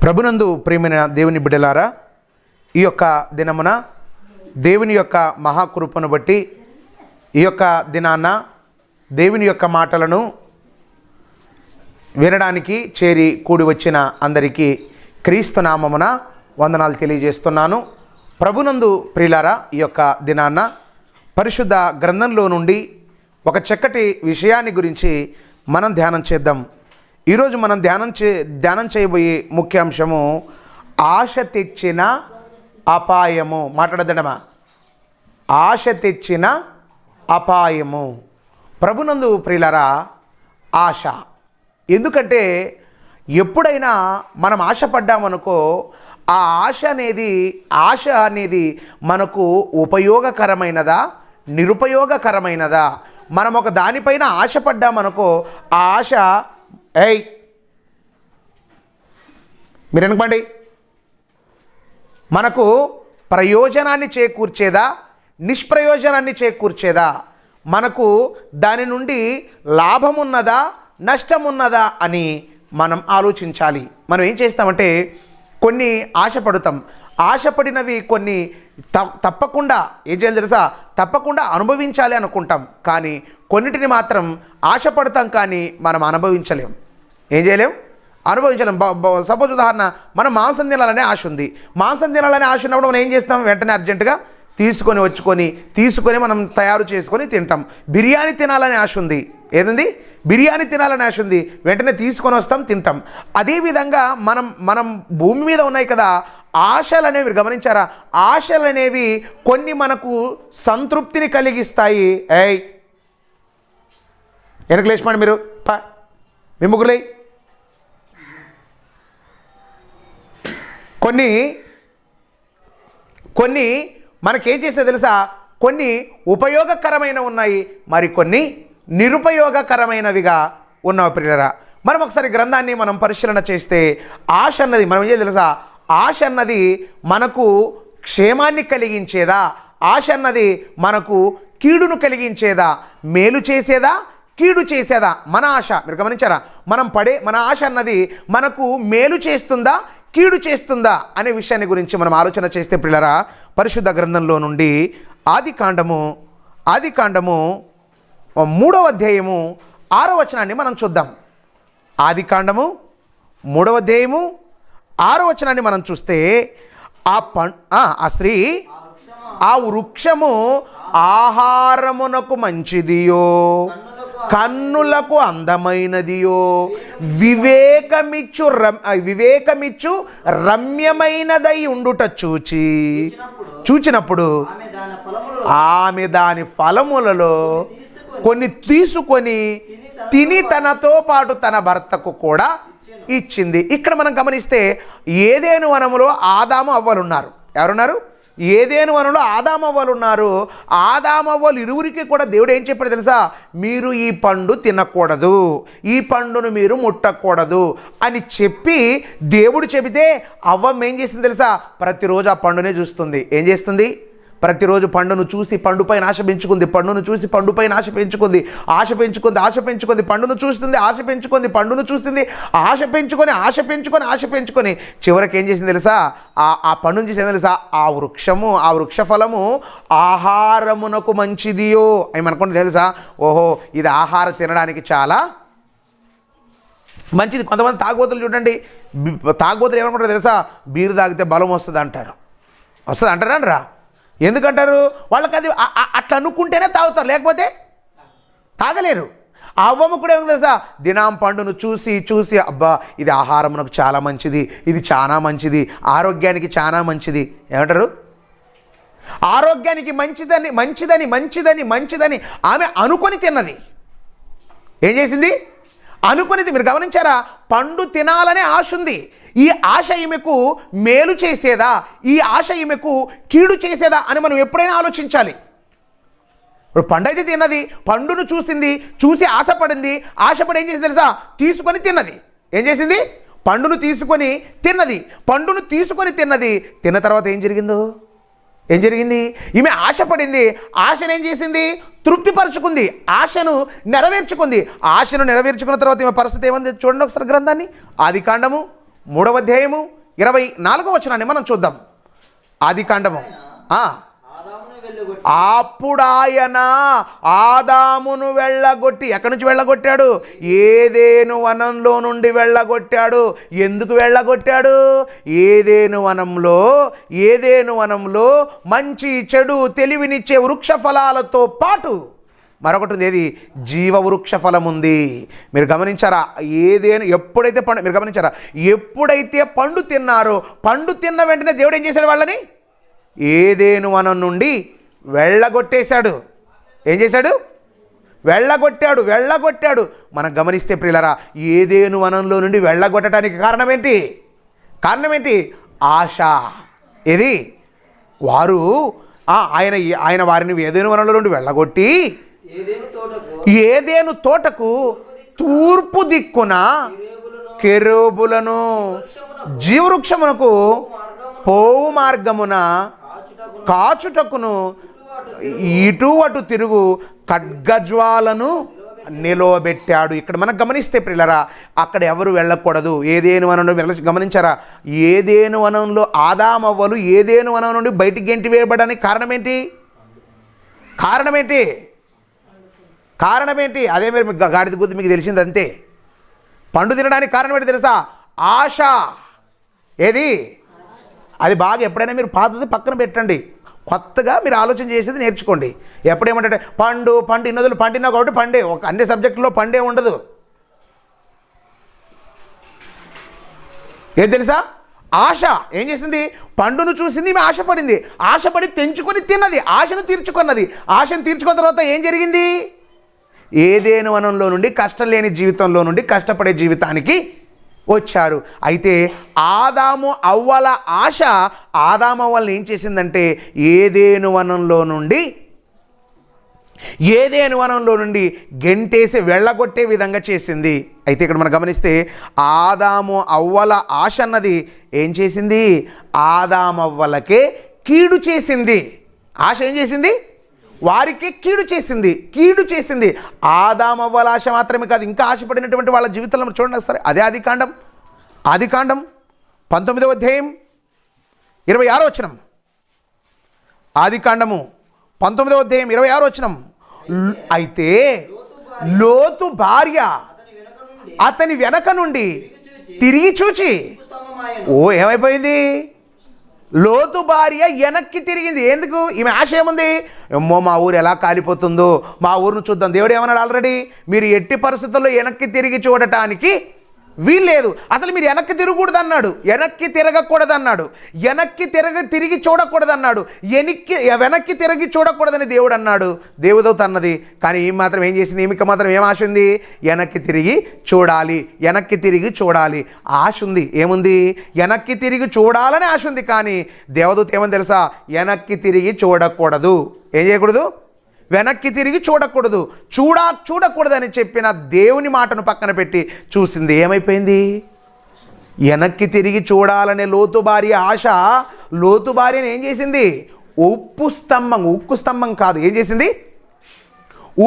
ప్రభునందు ప్రియమైన దేవుని బిడ్డలారా, ఈ యొక్క దినమున దేవుని యొక్క మహాకృపను బట్టి ఈ యొక్క దినాన దేవుని యొక్క మాటలను వినడానికి చేరి కూడి వచ్చిన అందరికీ క్రీస్తు నామమున వందనాలు తెలియజేస్తున్నాను. ప్రభునందు ప్రియులారా, ఈ యొక్క దినాన పరిశుద్ధ గ్రంథంలో నుండి ఒక చక్కటి విషయాన్ని గురించి మనం ధ్యానం చేద్దాం. ఈరోజు మనం ధ్యానం చేయబోయే ముఖ్యాంశము ఆశ తెచ్చిన అపాయము. మాట్లాడదడమా? ఆశ తెచ్చిన అపాయము. ప్రభునందు ప్రియులారా, ఆశ. ఎందుకంటే ఎప్పుడైనా మనం ఆశపడ్డామనుకో, ఆ ఆశ అనేది మనకు ఉపయోగకరమైనదా నిరుపయోగకరమైనదా? మనం ఒక దానిపైన ఆశపడ్డామనుకో, ఆ ఆశ మీరు అనుకోండి, మనకు ప్రయోజనాన్ని చేకూర్చేదా నిష్ప్రయోజనాన్ని చేకూర్చేదా? మనకు దాని నుండి లాభం ఉన్నదా నష్టం ఉన్నదా అని మనం ఆలోచించాలి. మనం ఏం చేస్తామంటే కొన్ని ఆశపడతాం. ఆశపడినవి కొన్ని తప్పకుండా ఏం చేయాలి తెలుసా? తప్పకుండా అనుభవించాలి అనుకుంటాం. కానీ కొన్నిటిని మాత్రం ఆశపడతాం కానీ మనం అనుభవించలేం. ఏం చేయలేం? అనుభవించలేం. సపోజ్ ఉదాహరణ, మనం మాంసం తినాలనే ఆశ ఉంది. మాంసం తినాలనే ఆశ ఉన్నప్పుడు మనం ఏం చేస్తాం? వెంటనే అర్జెంటుగా తీసుకొని మనం తయారు చేసుకొని తింటాం. బిర్యానీ తినాలనే ఆశ ఉంది. ఏదండి? బిర్యానీ తినాలని ఆశ ఉంది, వెంటనే తీసుకొని వస్తాం, తింటాం. అదేవిధంగా మనం భూమి మీద ఉన్నాయి కదా ఆశలు అనేవి. గమనించారా? ఆశలు అనేవి కొన్ని మనకు సంతృప్తిని కలిగిస్తాయి. వెనక లేచిపోండి మీరు, మీ ముగ్గులై. కొన్ని మనకేం చేస్తే తెలుసా? కొన్ని ఉపయోగకరమైన ఉన్నాయి, మరి కొన్ని నిరుపయోగకరమైనవిగా ఉన్నవి. ప్రియులారా, మనం ఒకసారి గ్రంథాన్ని మనం పరిశీలన చేస్తే ఆశ అన్నది మనం ఏం తెలుసా? ఆశ అన్నది మనకు క్షేమాన్ని కలిగించేదా? ఆశ అన్నది మనకు కీడును కలిగించేదా? మేలు చేసేదా కీడు చేసేదా? మన ఆశ మీరు గమనించారా? మన ఆశ అన్నది మనకు మేలు చేస్తుందా కీడు చేస్తుందా అనే విషయాన్ని గురించి మనం ఆలోచన చేస్తే ప్రియులారా, పరిశుద్ధ గ్రంథంలో నుండి ఆది కాండము 3వ అధ్యాయము 6వ వచనాన్ని మనం చూద్దాం. ఆది కాండము 3వ అధ్యాయము 6వ వచనాన్ని మనం చూస్తే ఆ స్త్రీ ఆ వృక్షము ఆహారమునకు మంచిదియో కన్నులకు అందమైనదియో వివేకమిచ్చు రమ్యమైనదై ఉండుట చూచినప్పుడు ఆమె దాని ఫలములలో కొన్ని తీసుకొని తిని తనతో పాటు తన భర్తకు కూడా ఇచ్చింది. ఇక్కడ మనం గమనిస్తే ఏదెను వనములో ఆదాము అవ్వలు ఉన్నారు. ఎవరున్నారు? ఏదెను వనంలో ఆదాము అవ్వలు ఉన్నారు. ఆదాము అవ్వలు ఇరువురికి కూడా దేవుడు ఏం చెప్పాడు తెలుసా? మీరు ఈ పండు తినకూడదు, ఈ పండును మీరు ముట్టకూడదు అని చెప్పి దేవుడు చెబితే అవ్వం ఏం చేసింది తెలుసా? ప్రతిరోజు ఆ పండునే చూస్తుంది. ఏం చేస్తుంది? ప్రతిరోజు పండును చూసి పండుపైన ఆశ పెంచుకుంది, పండును చూసి పండుపైన ఆశ పెంచుకుంది, పండును చూస్తుంది, ఆశ పెంచుకుంది, పండును చూస్తుంది, ఆశ పెంచుకొని చివరికి ఏం చేసింది తెలుసా? ఆ పండును చేసింది తెలుసా? ఆ వృక్ష ఫలము ఆహారమునకు మంచిదియో అని మనకుంటే తెలుసా? ఓహో, ఇది ఆహారం తినడానికి చాలా మంచిది. కొంతమంది తాగుబోతులు చూడండి, తాగుబోతులు ఏమనుకుంటారు తెలుసా? బీరు తాగితే బలం వస్తుంది అంటారా? ఎందుకంటారు? వాళ్ళకి అది అట్లా అనుకుంటేనే తాగుతారు, లేకపోతే తాగలేరు. ఆ అవ్వమ్మ కూడా ఏమో తెలుసా? దినాం పండును చూసి అబ్బా ఇది ఆహారమునకు చాలా మంచిది, ఇది చాలా మంచిది, ఆరోగ్యానికి చాలా మంచిది. ఏమంటారు? ఆరోగ్యానికి మంచిదని ఆమె అనుకొని తిన్నది. ఏం చేసింది? అనుకునేది. మీరు గమనించారా? పండు తినాలనే ఆశ ఉంది. ఈ ఆశ ఈమెకు మేలు చేసేదా, ఈ ఆశ ఈమెకు కీడు చేసేదా అని మనం ఎప్పుడైనా ఆలోచించాలి. ఇప్పుడు పండు అయితే తిన్నది, పండును చూసి ఆశపడి ఏం చేసింది తెలుసా? తీసుకొని తిన్నది. ఏం చేసింది? పండును తీసుకొని తిన్నది. తిన్న తర్వాత ఏం జరిగింది? ఈమె ఆశపడింది. ఆశను ఏం చేసింది? తృప్తిపరుచుకుంది, ఆశను నెరవేర్చుకున్న తర్వాత ఈమె పరిస్థితి ఏమంది చూడండి ఒకసారి గ్రంథాన్ని. ఆది కాండము 3వ అధ్యాయము 24వ వచనాన్ని మనం చూద్దాం. ఆదికాండము. అప్పుడు ఆయన ఆదామును వెళ్ళగొట్టి, ఎక్కడి నుంచి వెళ్ళగొట్టాడు? ఏదేను వనంలో నుండి వెళ్ళగొట్టాడు. ఎందుకు వెళ్ళగొట్టాడు? ఏదేను వనంలో మంచి చెడు తెలివినిచ్చే వృక్ష ఫలాలతో పాటు మరొకటి ఉంది. ఏది? జీవవృక్ష ఫలం ఉంది. మీరు గమనించారా? ఎప్పుడైతే పండు తిన్నారో, పండు తిన్న వెంటనే దేవుడు ఏం చేశాడు? వాళ్ళని ఏదేను వనం నుండి వెళ్ళగొట్టేశాడు. ఏం చేశాడు? వెళ్ళగొట్టాడు. మనం గమనిస్తే ప్రియులారా, ఏదేను వనంలో నుండి వెళ్ళగొట్టడానికి కారణం ఏంటి? ఆశ. ఏది? వారు ఆయన వారిని ఏదేను వనంలో నుండి వెళ్ళగొట్టి ఏదేను తోటకు తూర్పు దిక్కున కెరూబులను, జీవవృక్షమునకు పోవు మార్గమున కాచుటకును ఇటు అటు తిరుగు ఖడ్గజ్వాలను నిలవబెట్టాడు. ఇక్కడ మనం గమనిస్తే ప్రియులారా, అక్కడ ఎవరు వెళ్ళకూడదు. ఏదేను వనంలో గమనించారా? ఏదేను వనంలో ఆదామవ్వలు ఏదేను వనం నుండి బయటికి గెంటి వేయబడడానికి కారణం ఏంటి? అదే మీరు గాడిద గుద్ది మీకు తెలిసింది అంతే. పండు తినడానికి కారణం ఏంటి తెలుసా? ఆశ. ఏది? అది బాగా ఎప్పుడైనా మీరు పాతది పక్కన పెట్టండి, కొత్తగా మీరు ఆలోచన చేసేది నేర్చుకోండి. ఎప్పుడేమంటే పండు ఇన్నదులు పండినా కాబట్టి పండే, ఒక అన్ని సబ్జెక్టులో పండే ఉండదు. ఏం తెలుసా? ఆశ ఏం చేసింది? పండును చూసింది, ఈమె ఆశపడింది. ఆశపడి తెంచుకొని తిన్నది, ఆశను తీర్చుకున్నది. ఆశను తీర్చుకున్న తర్వాత ఏం జరిగింది? ఏదేను వనంలో నుండి కష్టం లేని జీవితంలో నుండి కష్టపడే జీవితానికి వచ్చారు. అయితే ఆదాము అవ్వల ఆశ ఆదాము అవ్వల్ని ఏం చేసిందంటే ఏదేను వనంలో నుండి గెంటేసి వెళ్ళగొట్టే విధంగా చేసింది. అయితే ఇక్కడ మనం గమనిస్తే ఆదాము అవ్వల ఆశ అన్నది ఏం చేసింది? ఆదాము అవ్వలకే కీడు చేసింది. ఆశ ఏం చేసింది? వారికి కీడు చేసింది. ఆదాము అవ్వల ఆశ మాత్రమే కాదు, ఇంకా ఆశపడినటువంటి వాళ్ళ జీవితంలో చూడండి సరే. అదే ఆదికాండం 19వ అధ్యాయం 26వ వచనం. ఆదికాండము 19వ అధ్యాయం 26వ వచనం. అయితే లోతు భార్య అతని వెనక నుండి తిరిగి చూచి ఏమైపోయింది? లోతు భార్య వెనక్కి తిరిగింది. ఎందుకు? ఈమె ఆశ ఏముంది? ఏమో మా ఊరు ఎలా కాలిపోతుందో, మా ఊరును చూద్దాం. దేవుడు ఏమన్నాడు ఆల్రెడీ? మీరు ఎట్టి పరిస్థితుల్లో వెనక్కి తిరిగి చూడటానికి వీల్లేదు. అసలు మీరు వెనక్కి తిరగకూడదన్నాడు, వెనక్కి తిరిగి చూడకూడదన్నాడు, వెనక్కి తిరిగి చూడకూడదని దేవుడు అన్నాడు. దేవుదవుత అన్నది. కానీ ఈమె మాత్రం ఏం చేసింది? ఈమెకి మాత్రం ఏం ఆశ ఉంది? వెనక్కి తిరిగి చూడాలి ఆశ ఉంది. ఏముంది? వెనక్కి తిరిగి చూడాలని ఆశ ఉంది. కానీ దేవదూత ఏమని తెలుసా? వెనక్కి తిరిగి చూడకూడదు. ఏం చేయకూడదు? వెనక్కి తిరిగి చూడకూడదని చెప్పిన దేవుని మాటను పక్కన పెట్టి చూసింది. ఏమైపోయింది? వెనక్కి తిరిగి చూడాలనే లోతు భార్య ఆశ లోతు భార్యను ఏం చేసింది? ఉక్కు స్తంభం కాదు, ఏం చేసింది?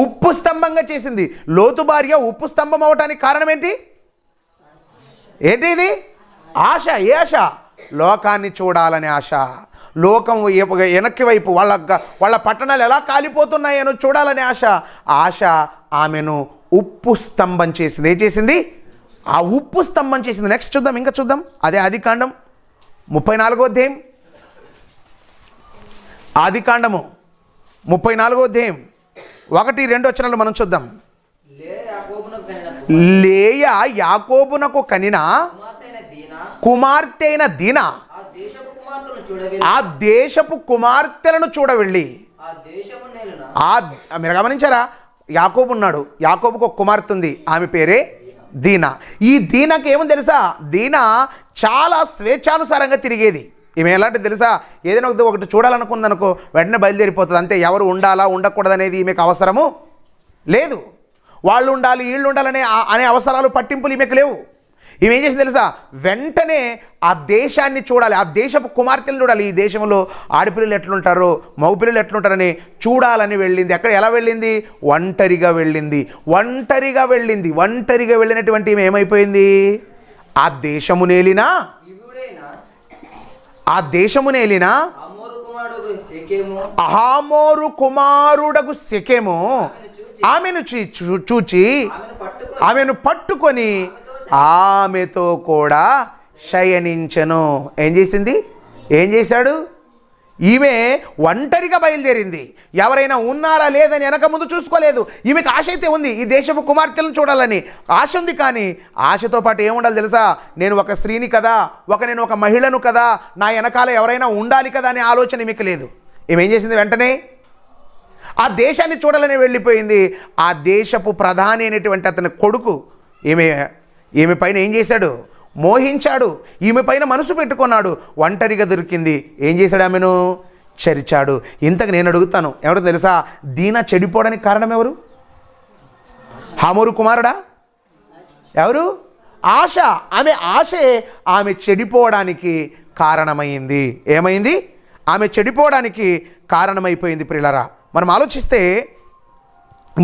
ఉప్పు స్తంభంగా చేసింది. లోతు భార్య ఉప్పు స్తంభం అవటానికి కారణం ఏంటి? ఇది? ఆశ. ఏ ఆశ? లోకాన్ని చూడాలనే ఆశ. లోకం వెనక్కి వైపు వాళ్ళ పట్టణాలు ఎలా కాలిపోతున్నాయనో చూడాలనే ఆశ ఆమెను ఉప్పు స్తంభం చేసింది. ఏం చేసింది? ఆ ఉప్పు స్తంభం చేసింది. నెక్స్ట్ చూద్దాం, ఇంకా చూద్దాం. అదే ఆదికాండం 34వ అధ్యాయం. ఆదికాండము 34వ అధ్యాయం 1-2 వచనాలు మనం చూద్దాం. లేయా యాకోబునకు కనిన కుమార్తె అయిన దీనా ఆ దేశపు కుమార్తెలను చూడవెళ్ళి. మీరు గమనించారా? యాకోబు ఉన్నాడు, యాకోబుకు ఒక కుమార్తె ఉంది, ఆమె పేరే దీనా. ఈ దీనాకి ఏముంది తెలుసా? దీనా చాలా స్వేచ్ఛానుసారంగా తిరిగేది. ఈమె ఎలాంటిది తెలుసా? ఏదైనా ఒకటి చూడాలనుకుందనుకో వెంటనే బయలుదేరిపోతుంది. అంతే. ఎవరు ఉండాలా ఉండకూడదు అనేది ఈమెకు అవసరము లేదు. వాళ్ళు ఉండాలి వీళ్ళు ఉండాలనే అవసరాలు పట్టింపులు ఈమెకు లేవు. ఈమె ఏం చేసింది తెలుసా? వెంటనే ఆ దేశాన్ని చూడాలి, ఆ దేశపు కుమార్తెలను చూడాలి. ఈ దేశంలో ఆడపిల్లలు ఎట్లుంటారో మగపిల్లలు ఎట్లుంటారని చూడాలని వెళ్ళింది. ఎక్కడ ఎలా వెళ్ళింది? ఒంటరిగా వెళ్ళింది. ఒంటరిగా వెళ్ళినటువంటి ఈమె ఏమైపోయింది? ఆ దేశమునేలిన అహామోరు కుమారుడగు శెకెము ఆమెను చూచి ఆమెను పట్టుకొని ఆమెతో కూడా శయనించెను. ఏం చేశాడు? ఈమె ఒంటరిగా బయలుదేరింది. ఎవరైనా ఉన్నారా లేదని వెనక ముందు చూసుకోలేదు. ఈమెకు ఆశ అయితే ఉంది, ఈ దేశపు కుమార్తెలను చూడాలని ఆశ ఉంది. కానీ ఆశతో పాటు ఏముండాలి తెలుసా? నేను ఒక స్త్రీని కదా, నేను ఒక మహిళను కదా, నా వెనకాల ఎవరైనా ఉండాలి కదా అనే ఆలోచన ఈమెకు లేదు. ఈమె ఏం చేసింది? వెంటనే ఆ దేశాన్ని చూడాలని వెళ్ళిపోయింది. ఆ దేశపు ప్రధాని అయినటువంటి అతని కొడుకు ఈమె పైన ఏం చేశాడు? మోహించాడు. ఈమె పైన మనసు పెట్టుకున్నాడు. ఒంటరిగా దొరికింది. ఏం చేశాడు? ఆమెను చరిచాడు. ఇంతకు నేను అడుగుతాను, ఎవరు తెలుసా? దీనా చెడిపోవడానికి కారణం ఎవరు? హామోరు కుమారుడా? ఎవరు? ఆశ. ఆశే ఆమె చెడిపోవడానికి కారణమైంది. ఏమైంది? ఆమె చెడిపోవడానికి కారణమైపోయింది. ప్రియులారా, మనం ఆలోచిస్తే,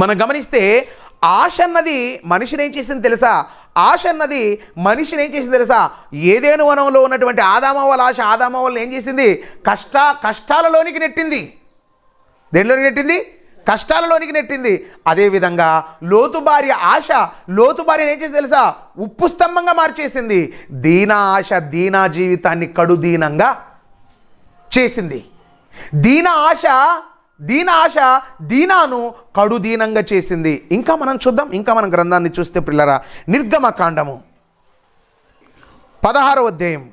మనం గమనిస్తే, ఆశ అన్నది మనిషిని ఏం చేసింది తెలుసా? ఏదేను వనంలో ఉన్నటువంటి ఆదామవ్వల ఆశ ఆదామవ్వలను ఏం చేసింది? కష్టాలలోనికి నెట్టింది. దేనిలోనికి నెట్టింది? కష్టాలలోనికి నెట్టింది. అదేవిధంగా లోతు భార్య ఆశ లోతుబారిని ఏం చేసింది తెలుసా? ఉప్పు స్తంభంగా మార్చేసింది. దీనా ఆశ దీనా జీవితాన్ని కడుదీనంగా చేసింది. దీనా ఆశ దీనాను కడుదీనంగా చేసింది. ఇంకా మనం చూద్దాం, ఇంకా మనం గ్రంథాన్ని చూస్తే పిల్లరా, నిర్గమకాండము 16వ అధ్యాయం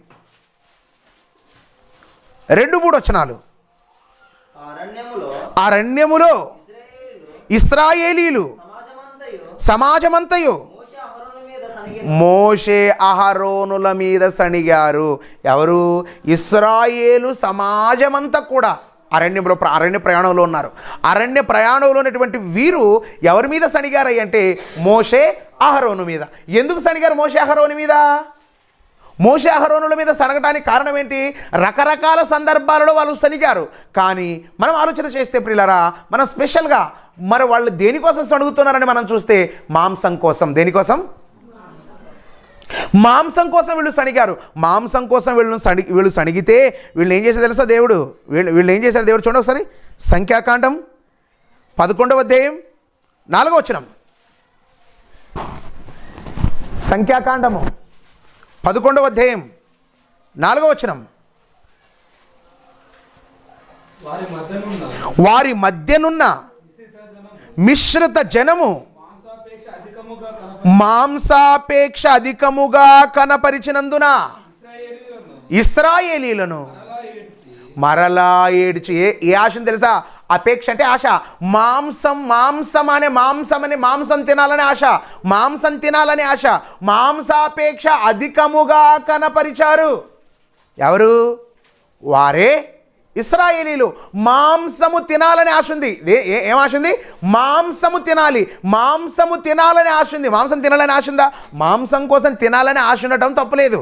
2-3 వచనాలు. అరణ్యములో ఇశ్రాయేలీలు సమాజమంతయు మోషే అహరోనుల మీద సణిగారు. ఎవరు? ఇశ్రాయేలు సమాజమంతా కూడా అరణ్య ప్రయాణంలో ఉన్నారు. అరణ్య ప్రయాణంలో ఉన్నటువంటి వీరు ఎవరి మీద సణిగారు అంటే మోషే అహరోను మీద. ఎందుకు సణిగారు మోషే అహరోను మీద? మోషే అహరోనుల మీద సనగటానికి కారణం ఏంటి? రకరకాల సందర్భాలలో వాళ్ళు సణిగారు. కానీ మనం ఆలోచన చేస్తే ప్రియులారా, మనం స్పెషల్గా మరి వాళ్ళు దేనికోసం సణుగుతున్నారని మనం చూస్తే మాంసం కోసం. దేనికోసం? మాంసం కోసం వీళ్ళు సణిగారు. మాంసం కోసం వీళ్ళు సణిగితే వీళ్ళు ఏం చేశారు తెలుసా? వీళ్ళు ఏం చేశారు? దేవుడు చూడండి ఒకసారి. సంఖ్యాకాండం 11వ అధ్యాయం 4వ వచనం. సంఖ్యాకాండము 11వ అధ్యాయం 4వ వచనం. వారి మధ్యనున్న మిశ్రిత జనము మాంసాపేక్ష అధికముగా కనపరిచినందున ఇశ్రాయేలీలను మరలా ఏడ్చి. ఏ ఆశను తెలుసా? అపేక్ష అంటే ఆశ. మాంసం తినాలనే ఆశ. మాంసాపేక్ష అధికముగా కనపరిచారు. ఎవరు? వారే ఇశ్రాయేలీలు. మాంసము తినాలని ఆశ ఉంది. ఏం ఆశ ఉంది? మాంసము తినాలని ఆశ ఉంది. మాంసం తినాలని ఆశ ఉందా? మాంసం కోసం తినాలని ఆశ ఉండటం తప్పులేదు.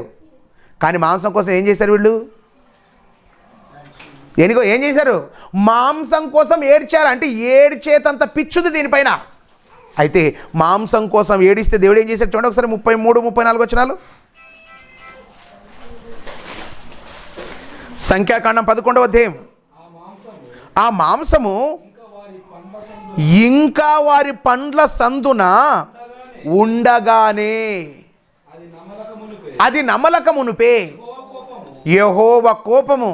కానీ మాంసం కోసం ఏం చేశారు వీళ్ళు? ఏం చేశారు? మాంసం కోసం ఏడ్చారు. అంటే ఏడ్చేతంత పిచ్చుంది దీనిపైన. అయితే మాంసం కోసం ఏడిస్తే దేవుడు ఏం చేశాడు చూడండి ఒకసారి. 33-34 వచనాలు. సంఖ్యాకాండం 11వ అధ్యాయం. ఆ మాంసము ఇంకా వారి పండ్ల సందున ఉండగానే అది నమలక మునుపే యెహోవా కోపము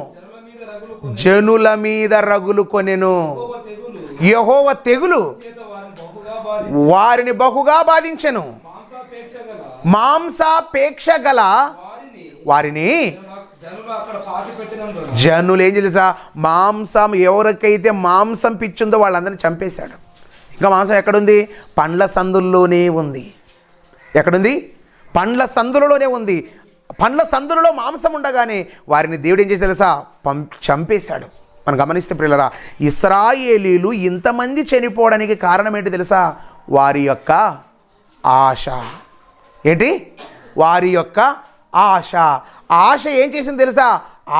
జనుల మీద రగులు కొనెను. యెహోవా తెగులు వారిని బహుగా బాధించెను. మాంసాపేక్ష గల వారిని జనులు ఏం తెలుసా? మాంసం ఎవరికైతే మాంసం పిచ్చుందో వాళ్ళందరినీ చంపేశాడు. ఇంకా మాంసం ఎక్కడుంది? పండ్ల సందుల్లోనే ఉంది. ఎక్కడుంది? పండ్ల సందులలోనే ఉంది. పండ్ల సందులలో మాంసం ఉండగానే వారిని దేవుడు ఏం చేసి తెలుసా? చంపేశాడు. మనం గమనిస్తే ప్రియులరా, ఇశ్రాయేలీలు ఇంతమంది చనిపోవడానికి కారణం ఏంటి తెలుసా? వారి యొక్క ఆశ. ఏంటి? వారి యొక్క ఆశ. ఆశ ఏం చేసింది తెలుసా?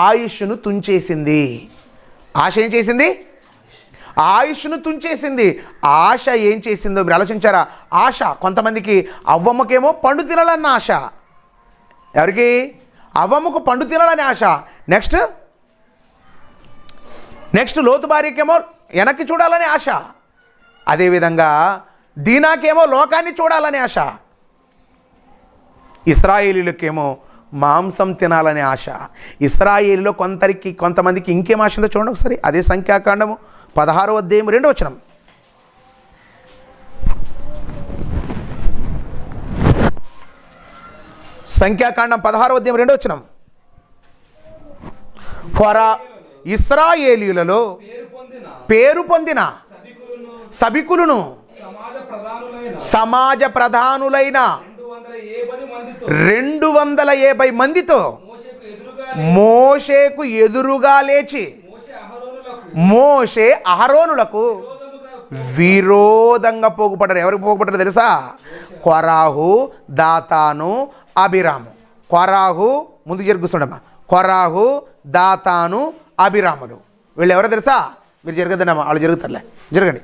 ఆయుష్ను తుంచేసింది. ఆశ ఏం చేసింది? ఆయుష్ను తుంచేసింది. ఆశ ఏం చేసిందో మీరు ఆలోచించారా? ఆశ కొంతమందికి, అవ్వమ్మకేమో పండు తినాలన్న ఆశ. ఎవరికి? అవ్వమ్మకు పండు తినాలని ఆశ. నెక్స్ట్ లోతు భార్యకేమో వెనక్కి చూడాలని ఆశ. అదేవిధంగా దీనాకేమో లోకాన్ని చూడాలని ఆశ. ఇశ్రాయేలీలకేమో మాంసం తినాలనే ఆశ. ఇశ్రాయేలీలో కొంతమందికి ఇంకేం ఆశ ఉందో చూడండి ఒకసారి. అదే సంఖ్యాకాండము 16వ అధ్యాయం 2వ వచనం. సంఖ్యాకాండం 16వ అధ్యాయం 2వ వచనం. ఇశ్రాయేలీయులలో పేరు పొందిన సభికులను సమాజ ప్రధానులైన 250 మందితో మోషేకు ఎదురుగా లేచి మోషే అహరోనులకు విరోధంగా పోగుపడ్డారు. ఎవరికి పోగుపడ్డారు తెలుసా? కొరాహు, దాతాను, అబిరాము. కొరాహు ముందు జరుగుతుండమ్మా. కొరాహు, దాతాను, అబిరాములు. వీళ్ళు ఎవరో తెలుసా? మీరు జరగద్దమ్మా, వాళ్ళు జరుగుతారులే, జరగండి.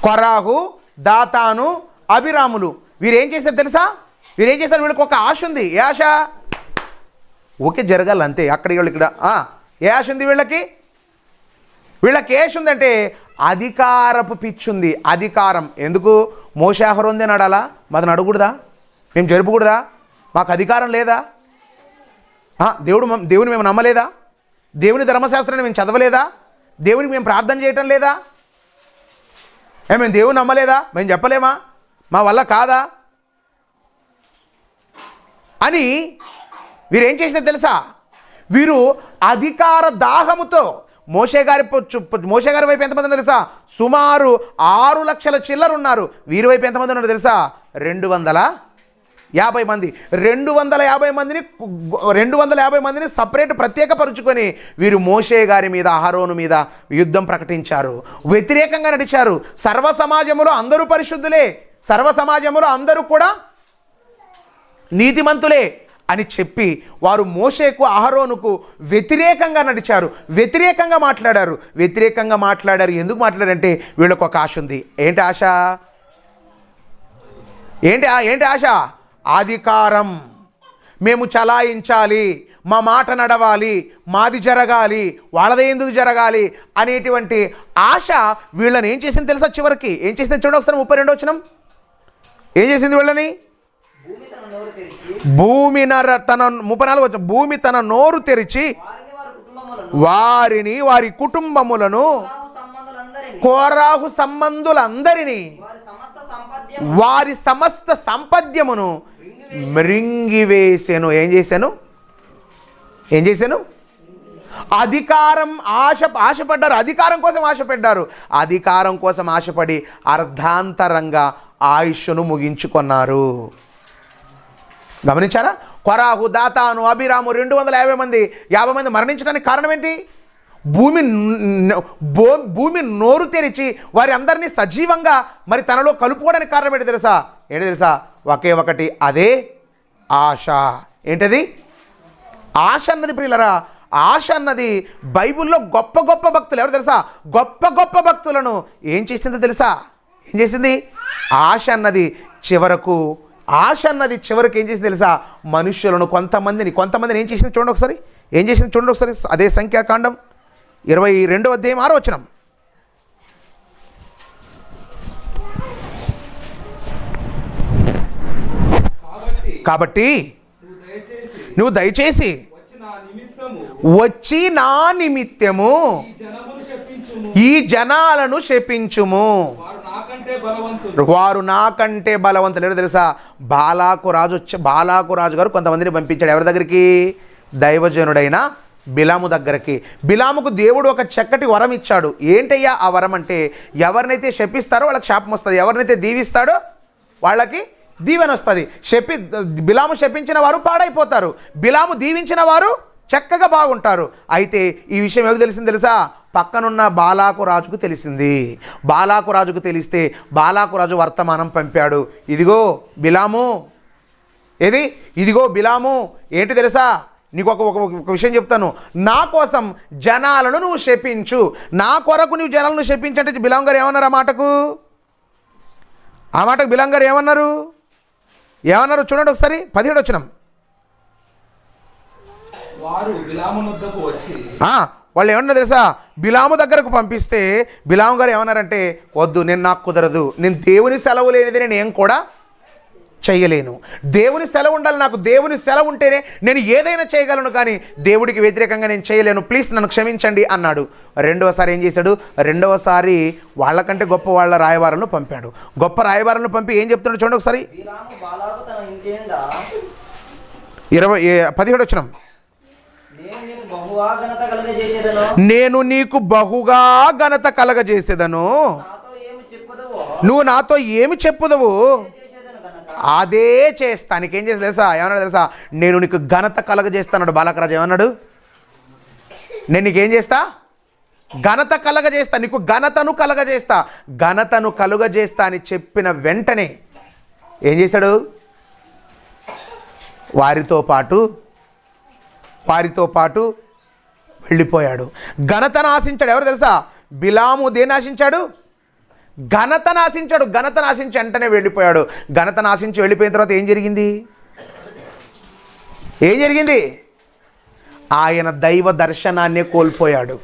కొరాహు, దాతాను, అబిరాములు. వీరు ఏం చేశారు తెలుసా? వీరు ఏం చేశారు? వీళ్ళకి ఒక ఆశ ఉంది. ఏ ఆశ? ఓకే, జరగాలి అంతే. అక్కడ వీళ్ళు ఇక్కడ ఏ ఆశ ఉంది వీళ్ళకి? వీళ్ళకి ఏ ఆశ ఉందంటే అధికారపు పిచ్చుంది. అధికారం. ఎందుకు? మోషే అహరోనుదే నడాలా? మాది నడకూడదా? మేము జరుపుకూడదా? మాకు అధికారం లేదా? దేవుని మేము నమ్మలేదా? దేవుని ధర్మశాస్త్రాన్ని మేము చదవలేదా? దేవునికి మేము ప్రార్థన చేయటం లేదా? మేము దేవుని నమ్మలేదా? మేము చెప్పలేమా? మా వల్ల కాదా అని వీరు ఏం చేసినా తెలుసా? వీరు అధికార దాహముతో మోషే గారి వైపు ఎంతమంది ఉన్నారు తెలుసా? సుమారు 6 లక్షల చిల్లర ఉన్నారు. వీరి వైపు ఎంతమంది ఉన్నారు తెలుసా? 250 మంది. 250 మందిని సపరేట్ ప్రత్యేకపరుచుకొని వీరు మోషే గారి మీద, అహరోను మీద యుద్ధం ప్రకటించారు. వ్యతిరేకంగా నడిచారు. సర్వ సమాజములో అందరూ పరిశుద్ధులే, సర్వ సమాజములో అందరూ కూడా నీతిమంతులే అని చెప్పి వారు మోషేకు, అహరోనుకు వ్యతిరేకంగా నడిచారు. వ్యతిరేకంగా మాట్లాడారు. ఎందుకు మాట్లాడారంటే వీళ్ళకు ఒక ఆశ ఉంది. ఏంటి ఆశ? ఏంటి ఆశ? అధికారం. మేము చలాయించాలి, మా మాట నడవాలి, మాది జరగాలి, వాళ్ళదే ఎందుకు జరగాలి అనేటువంటి ఆశ వీళ్ళని ఏం చేసింది తెలుసా? చివరికి ఏం చేసింది చూడండి ఒకసారి. 32వ వచనం. ఏం చేసింది వీళ్ళని? భూమి తన నోరు తెరిచి వారిని, వారి కుటుంబములను, కోరాహు సంబంధులందరినీ, వారి సమస్త సంపద్యమును మృంగివేసెను. ఏం చేశాను? అధికారం ఆశపడ్డారు. అధికారం కోసం ఆశపడి అర్ధాంతరంగా ఆయుష్ను ముగించుకున్నారు. గమనించారా? కొరాహు, దాతాను, అబిరాము 250 మంది 50 మంది మరణించడానికి కారణం ఏంటి? భూమి నోరు తెరిచి వారి అందరినీ సజీవంగా మరి తనలో కలుపుకోవడానికి కారణం ఏంటి తెలుసా? ఒకే ఒకటి, అదే ఆశ. ఏంటది? ఆశ అన్నది ప్రియులరా, ఆశ అన్నది బైబిల్లో గొప్ప భక్తులు ఎవరు తెలుసా? గొప్ప భక్తులను ఏం చేసిందో తెలుసా? ఏం చేసింది? ఆశ అన్నది చివరకు ఏం చేసింది తెలుసా? మనుష్యులను కొంతమందిని ఏం చేసింది చూడండి ఒకసారి. అదే సంఖ్యాకాండం 22వ అధ్యాయం 6వ వచనం. కాబట్టి నువ్వు దయచేసి వచ్చి నా నిమిత్తము ఈ జనాలను శపించుము. వారు నాకంటే బలవంతులు. ఎవరు తెలుసా? బాలాకు రాజు గారు కొంతమందిని పంపించాడు. ఎవరి దగ్గరికి? దైవజనుడైన బిలాము దగ్గరికి. బిలాముకు దేవుడు ఒక చక్కటి వరం ఇచ్చాడు. ఏంటయ్యా ఆ వరం అంటే, ఎవరినైతే శపిస్తారో వాళ్ళకి శాపం వస్తుంది, ఎవరినైతే దీవిస్తాడో వాళ్ళకి దీవెన వస్తుంది. బిలాము శపించిన వారు పాడైపోతారు, బిలాము దీవించిన వారు చక్కగా బాగుంటారు. అయితే ఈ విషయం ఎవరికి తెలిసింది తెలుసా? పక్కనున్న బాలాకు రాజుకు తెలిసింది. బాలాకు రాజుకు తెలిస్తే బాలాకు రాజు వర్తమానం పంపాడు. ఇదిగో బిలాము ఏంటి తెలుసా? నీకు ఒక విషయం చెప్తాను. నా కోసం జనాలను నువ్వు శపించు, నా కొరకు నువ్వు జనాలను శపించంటే బిలాం గారు ఏమన్నారు? ఆ మాటకు బిలాం గారు ఏమన్నారు చూడండి ఒకసారి. 17వ వచనం. వారు బిలామునొద్దకు వచ్చి వాళ్ళు ఏమన్నా తెలుసా, బిలాము దగ్గరకు పంపిస్తే బిలాము గారు ఏమన్నారంటే, వద్దు, నాకు కుదరదు, నేను దేవుని సెలవు లేనిది నేను ఏం కూడా చేయలేను, దేవుని సెలవు ఉండాలి, నాకు దేవుని సెలవు ఉంటేనే నేను ఏదైనా చేయగలను, కానీ దేవుడికి వ్యతిరేకంగా నేను చేయలేను, ప్లీజ్ నన్ను క్షమించండి అన్నాడు. రెండవసారి ఏం చేశాడు, రెండవసారి వాళ్ళకంటే గొప్ప వాళ్ళ రాయబారులను పంపాడు. గొప్ప రాయబారులను పంపి ఏం చెప్తున్నాడు చూడండి ఒకసారి. 17 వచనం, నేను నీకు బహుగా ఘనత కలగజేసేదను, నువ్వు నాతో ఏమి చెప్పుదవు అదే చేస్తా. నీకేం చేసి తెలుసా, ఏమన్నాడు తెలుసా, నేను నీకు ఘనత కలగజేస్తాడు. బాలకరాజు ఏమన్నాడు, నేను నీకేం చేస్తా, ఘనత కలగజేస్తా, నీకు ఘనతను కలగజేస్తా, ఘనతను కలుగజేస్తా అని చెప్పిన వెంటనే ఏం చేశాడు, వారితో పాటు వెళ్ళిపోయాడు. ఘనతను ఆశించాడు. ఎవరు తెలుసా, బిలాము దేన్ని ఆశించాడు, ఘనతను ఆశించాడు. ఘనతను ఆశించి వెంటనే వెళ్ళిపోయాడు. ఘనతను ఆశించి వెళ్ళిపోయిన తర్వాత ఏం జరిగింది, ఆయన దైవ దర్శనాన్నే కోల్పోయాడు.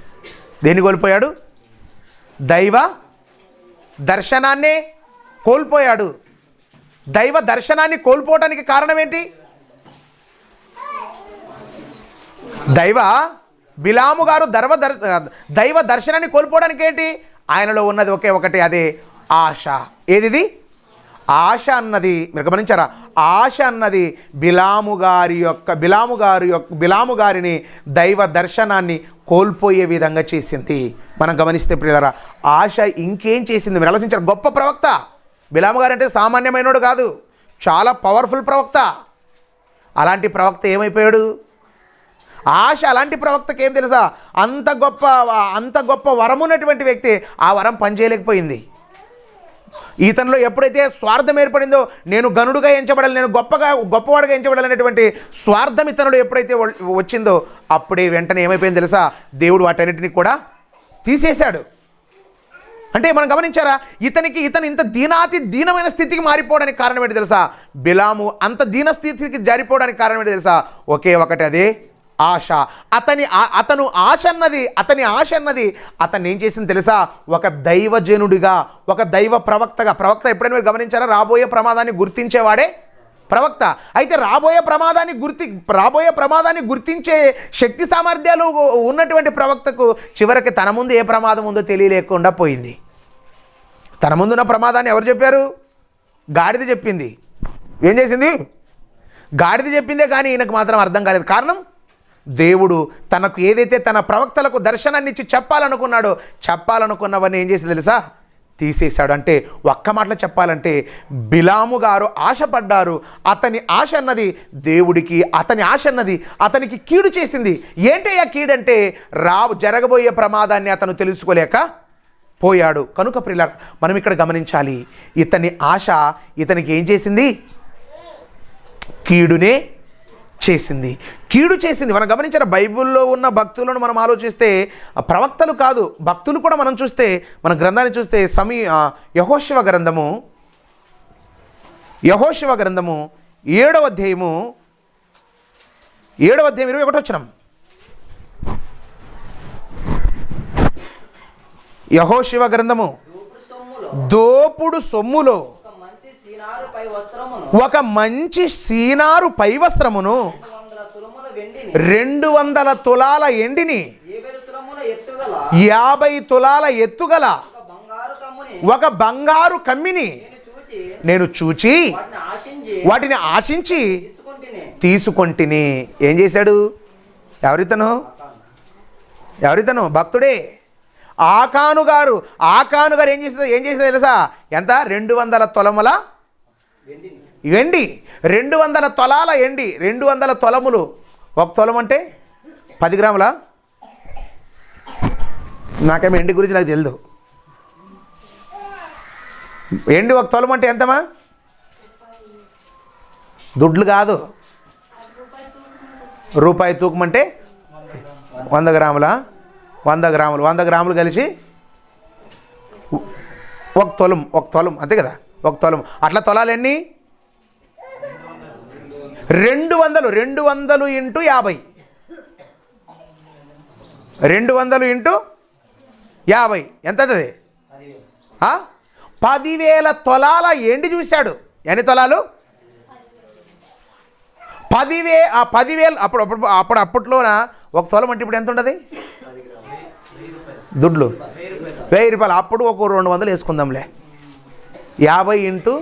దేన్ని కోల్పోయాడు, దైవ దర్శనాన్నే కోల్పోయాడు. దైవ దర్శనాన్ని కోల్పోవటానికి కారణం ఏంటి, బిలాము గారు దైవ దర్శనాన్ని కోల్పోవడానికి ఏంటి, ఆయనలో ఉన్నది ఒకే ఒకటి, అదే ఆశ. ఏది ఆశ అన్నది, మీరు గమనించారా, ఆశ అన్నది బిలాము గారిని దైవ దర్శనాన్ని కోల్పోయే విధంగా చేసింది. మనం గమనిస్తే ప్రియులారా, ఆశ ఇంకేం చేసింది మీరు ఆలోచించారు. గొప్ప ప్రవక్త బిలాము గారు అంటే సామాన్యమైనోడు కాదు, చాలా పవర్ఫుల్ ప్రవక్త. అలాంటి ప్రవక్త ఏమైపోయాడు, ఆశ అలాంటి ప్రవక్తకి ఏం తెలుసా, అంత గొప్ప వరం ఉన్నటువంటి వ్యక్తి ఆ వరం పనిచేయలేకపోయింది. ఈతనిలో ఎప్పుడైతే స్వార్థం ఏర్పడిందో, నేను గనుడుగా ఎంచబడాలి, నేను గొప్పవాడుగా ఎంచబడాలనేటువంటి స్వార్థం ఇతనిలో ఎప్పుడైతే వచ్చిందో, అప్పుడే వెంటనే ఏమైపోయింది తెలుసా, దేవుడు వాటన్నిటిని కూడా తీసేశాడు. అంటే మనం గమనించారా, ఇతను ఇంత దీనమైన స్థితికి మారిపోవడానికి కారణం ఏంటి తెలుసా, బిలాము అంత దీన స్థితికి జారిపోవడానికి కారణం ఏంటి తెలుసా, ఒకే ఒకటి, అదే ఆశ. అతని ఆశ అన్నది అతన్ని ఏం చేసింది తెలుసా, ఒక దైవజనుడిగా, ఒక దైవ ప్రవక్త ఎప్పుడైనా మీరు గమనించారా, రాబోయే ప్రమాదాన్ని గుర్తించేవాడే ప్రవక్త. అయితే రాబోయే ప్రమాదాన్ని గుర్తించే శక్తి సామర్థ్యాలు ఉన్నటువంటి ప్రవక్తకు చివరికి తన ముందు ఏ ప్రమాదం ఉందో తెలియలేకుండా పోయింది. తన ముందున్న ప్రమాదాన్ని ఎవరు చెప్పారు, గాడిద చెప్పింది. ఏం చేసింది, గాడిద చెప్పిందే, కానీ ఈయనకు మాత్రం అర్థం కాలేదు. కారణం, దేవుడు తనకు ఏదైతే తన ప్రవక్తలకు దర్శనాన్ని ఇచ్చి చెప్పాలనుకున్నవన్నీ ఏం చేసి తెలుసా, తీసేశాడు. అంటే ఒక్క మాటలో చెప్పాలంటే బిలాము గారు ఆశపడ్డారు. అతని ఆశ అన్నది దేవుడికి, అతనికి కీడు చేసింది. ఏంటయ్యా కీడంటే, జరగబోయే ప్రమాదాన్ని అతను తెలుసుకోలేక పోయాడు. కనుక ప్రియులారా, మనం ఇక్కడ గమనించాలి, ఇతని ఆశ ఇతనికి ఏం చేసింది, కీడు చేసింది. మనం గమనించారా, బైబిల్లో ఉన్న భక్తులను మనం ఆలోచిస్తే, ప్రవక్తలు కాదు భక్తులు కూడా మనం చూస్తే, మన గ్రంథాన్ని చూస్తే, యెహోషువ గ్రంథము 7వ అధ్యాయము 21వ వచనం. యెహోషువ గ్రంథము, దోపుడు సొమ్ములో ఒక మంచి సీనారు పై వస్త్రమును, 200 తులాల ఎండిని, 50 తులాల ఎత్తుగల ఒక బంగారు కమ్మిని నేను చూచి వాటిని ఆశించి తీసుకొంటిని. ఏం చేశాడు, ఎవరితను భక్తుడే, ఆకాను గారు ఏం చేసేది తెలుసా, ఎంత, 200 తులముల వెండి, 200 తులాల ఎండి, 200 తులములు. ఒక తులం అంటే 10 గ్రాముల. నాకేమో ఎండి గురించి నాకు తెలియదు. ఎండి ఒక తులం అంటే ఎంతమా, దుడ్లు కాదు, రూపాయి తూకం అంటే 100 గ్రాముల, 100 గ్రాములు కలిసి ఒక తులం అంతే కదా, ఒక తులం. అట్లా తులాలు ఎన్ని, 200 × 50, 200 ఇంటూ 50 ఎంత అవుతుంది? 10,000 తులాల ఎండి చూశాడు. ఎన్ని తులాలు? 10,000. అప్పట్లోన ఒక తులం అంటే ఇప్పుడు ఎంత ఉంటుంది దుడ్లు? 1000 రూపాయలు. అప్పుడు ఒక 200 వేసుకుందాంలే. 50 ఇంటూ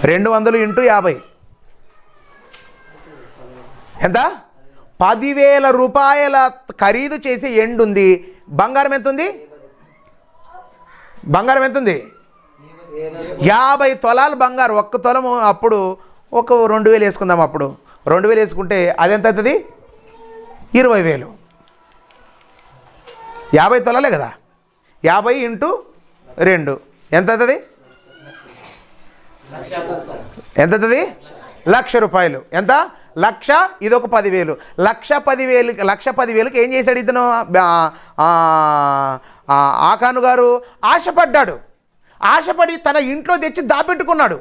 200 ఇంటూ 50 ఎంత? 10,000 రూపాయల ఖరీదు చేసి ఎండు ఉంది. బంగారం ఎంత ఉంది? బంగారం ఎంత ఉంది? 50 తులాలు బంగారం. ఒక్క తులము అప్పుడు ఒక 2,000 వేసుకుందాం. అప్పుడు 2,000 వేసుకుంటే అది ఎంత అవుతుంది? 20,000. 50 తులాలే కదా. 50 ఇంటూ 2 ఎంత అవుతుంది? ఎంత అవుతుంది? 1,00,000 రూపాయలు. ఎంత? 1,00,000. ఇది ఒక 10,000. 1,10,000కి ఏం చేశాడు ఇతను? ఆకాను గారు ఆశపడి తన ఇంట్లో తెచ్చి దాచుకున్నాడు.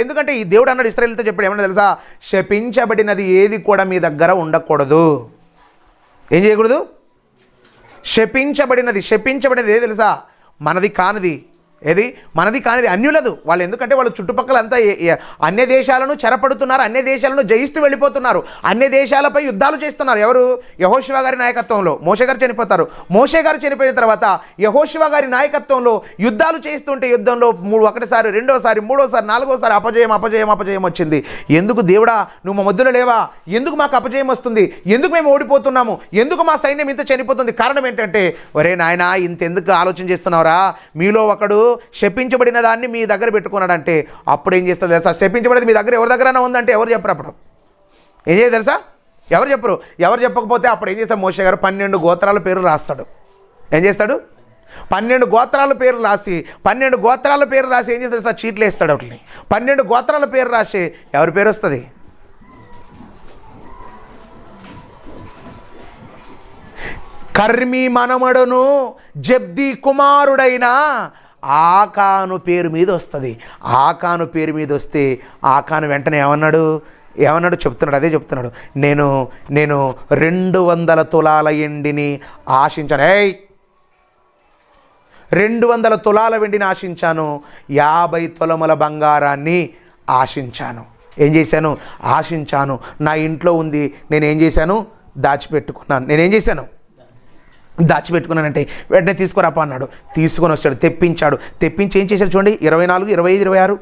ఎందుకంటే ఈ దేవుడు అన్నాడు ఇశ్రాయేలుతో చెప్పాడు ఏమన్నా తెలుసా? శపించబడినది ఏది కూడా మీ దగ్గర ఉండకూడదు. ఏం చేయకూడదు? శపించబడినది ఏది తెలుసా? మనది కానిది. ఏది? మనది కానిది అన్యులదు. వాళ్ళు ఎందుకంటే వాళ్ళు చుట్టుపక్కల అంతా అన్య దేశాలను చెరపడుతున్నారు, అన్య దేశాలను జయిస్తూ వెళ్ళిపోతున్నారు, అన్య దేశాలపై యుద్ధాలు చేస్తున్నారు. ఎవరు? యెహోషువ గారి నాయకత్వంలో. మోషే గారు చనిపోతారు. మోషే గారు చనిపోయిన తర్వాత యెహోషువ గారి నాయకత్వంలో యుద్ధాలు చేస్తుంటే యుద్ధంలో ఒకటిసారి, రెండోసారి, మూడోసారి, నాలుగోసారి అపజయం వచ్చింది. ఎందుకు దేవుడా నువ్వు మా మధ్యలో లేవా? ఎందుకు మాకు అపజయం వస్తుంది? ఎందుకు మేము ఓడిపోతున్నాము? ఎందుకు మా సైన్యం ఇంత చనిపోతుంది? కారణం ఏంటంటే, ఒరే నాయనా ఇంతెందుకు ఆలోచన చేస్తున్నావురా? మీలో ఒకడు శపించబడిన దాన్ని మీ దగ్గర పెట్టుకున్నాడంటే అప్పుడు ఏం చేస్తుంది తెలుసా? శపించబడినది మీ దగ్గర ఎవరి దగ్గరైనా ఉందంటే ఎవరు చెప్పరు? అప్పుడు ఏం చేయాలి తెలుసా? ఎవరు చెప్పరు? ఎవరు చెప్పకపోతే అప్పుడు ఏం చేస్తాడు మోషే గారు? 12 గోత్రాల పేర్లు రాస్తాడు. ఏం చేస్తాడు? 12 గోత్రాల పేర్లు రాసి ఏం చేస్తాడు తెలుసా? చీట్లు వేస్తాడు. వాటిని 12 గోత్రాల పేరు రాసి ఎవరి పేరు వస్తుంది? కర్మీ మనమడును జబ్ది కుమారుడైన ఆకాను పేరు మీద వస్తుంది. ఆకాను పేరు మీద వస్తే ఆకాను వెంటనే ఏమన్నాడు చెప్తున్నాడు. అదే చెప్తున్నాడు. నేను 200 తులాల ఎండిని ఆశించాను. 200 తులాల వెండిని ఆశించాను. 50 తులముల బంగారాన్ని ఆశించాను. ఏం చేశాను? ఆశించాను. నా ఇంట్లో ఉంది. నేనేం చేశాను? దాచిపెట్టుకున్నాను. దాచిపెట్టుకున్నానంటే వెంటనే తీసుకురాపా అన్నాడు. తీసుకొని వచ్చాడు. తెప్పించి ఏం చేశాడు చూడండి. 24, 25, 26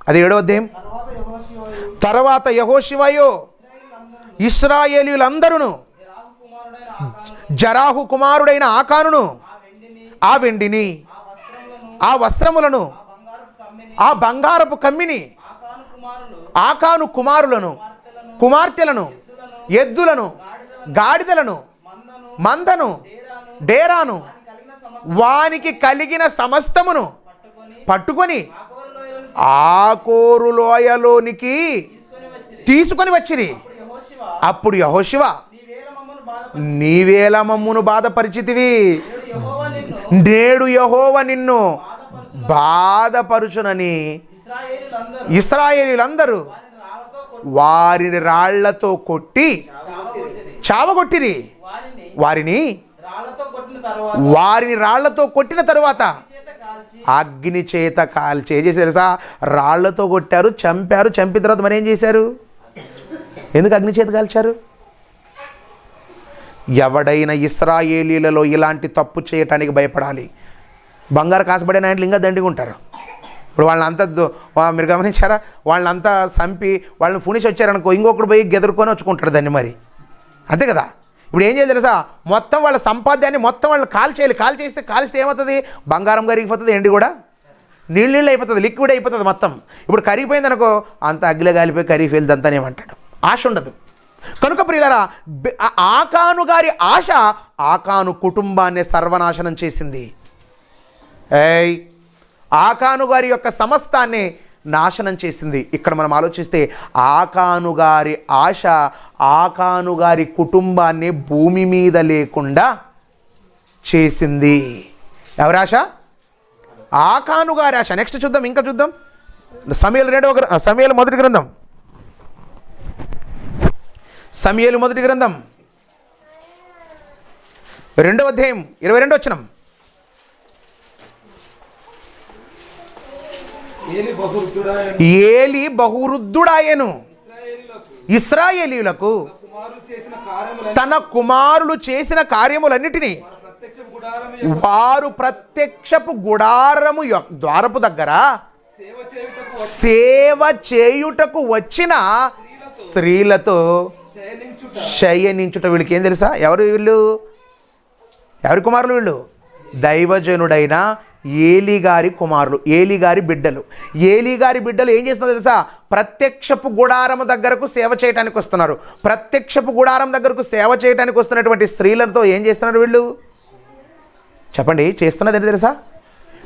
అది 7వ అధ్యాయం. తర్వాత యెహోషువయు ఇశ్రాయేలీయులందరూ జరాహు కుమారుడైన ఆకానును, ఆ వెండిని, ఆ వస్త్రములను, ఆ బంగారపు కమ్మిని, ఆకాను కుమారులను, కుమార్తెలను, ఎద్దులను, గాడిదలను, మందను, డేరాను, వానికి కలిగిన సమస్తమును పట్టుకొని ఆకోరు లోయలోనికి తీసుకొని వచ్చిరి. అప్పుడు యెహోషువ నీవేళ మమ్మును బాధపరిచితివి, నేడు యెహోవా నిన్ను బాధపరుచునని ఇశ్రాయేలీయులందరూ వారిని రాళ్లతో కొట్టి చావగొట్టిరి. వారిని రాళ్లతో కొట్టిన తరువాత అగ్ని చేత కాల్చి ఏం చేశారు తెలుసా? రాళ్లతో కొట్టారు, చంపారు. చంపిన తర్వాత మరి ఏం చేశారు? ఎందుకు అగ్ని చేత కాల్చారు? ఎవడైనా ఇశ్రాయేలీలలో ఇలాంటి తప్పు చేయటానికి భయపడాలి. బంగారు కాసబడిన ఆయన ఇంకా దండిగా ఉంటారు. ఇప్పుడు వాళ్ళంతా మీరు గమనించారా? వాళ్ళంతా చంపి వాళ్ళని ఫునిష్ వచ్చారనుకో, ఇంకొకటి పోయి గెదురుకొని వచ్చుకుంటాడు దాన్ని. మరి అంతే కదా. ఇప్పుడు ఏం చేయాలి తెలుసా? మొత్తం వాళ్ళ సంపాద్యాన్ని మొత్తం వాళ్ళని కాల్చేస్తే ఏమవుతుంది? బంగారం కరిగిపోతుంది, ఎండి కూడా నీళ్ళు అయిపోతుంది, లిక్విడ్ అయిపోతుంది మొత్తం. ఇప్పుడు కరిగిపోయింది అనుకో, అంత అగ్గిలో కాలిపోయి కరిగిపోయింది అంతానేమంటాడు. ఆశ ఉండదు. కనుక ప్రియులారా, ఆకాను గారి ఆశ ఆకాను కుటుంబాన్ని సర్వనాశనం చేసింది. ఆకాను గారి యొక్క సమస్తాన్ని నాశనం చేసింది. ఇక్కడ మనం ఆలోచిస్తే ఆకాను గారి ఆశ ఆకాను గారి కుటుంబాన్ని భూమి మీద లేకుండా చేసింది. ఎవరి ఆశ? ఆకాను గారి ఆశ. నెక్స్ట్ చూద్దాం, ఇంకా చూద్దాం. సమూయేలు మొదటి గ్రంథం సమూయేలు మొదటి గ్రంథం 2వ అధ్యాయం 22వ వచనం. ఏలి బహువృద్ధుడాయెను, ఇశ్రాయేలీయులకు తన కుమారులు చేసిన కార్యములన్నిటినీ వారు ప్రత్యక్షపు గుడారము ద్వారపు దగ్గర సేవ చేయుటకు వచ్చిన స్త్రీలతో శయనించుట. వీళ్ళకి ఏం తెలుసా? వీళ్ళు ఎవరి కుమారులు? వీళ్ళు దైవజనుడైన ఏలీ గారి కుమారులు, ఏలీ గారి బిడ్డలు. ఏలీ గారి బిడ్డలు ఏం చేస్తున్నారు తెలుసా? ప్రత్యక్షపు గుడారము దగ్గరకు సేవ చేయడానికి వస్తున్నారు. ప్రత్యక్షపు గుడారం దగ్గరకు సేవ చేయడానికి వస్తున్నటువంటి స్త్రీలతో ఏం చేస్తున్నారు వీళ్ళు? చెప్పండి, చేస్తున్నది ఏంటి తెలుసా?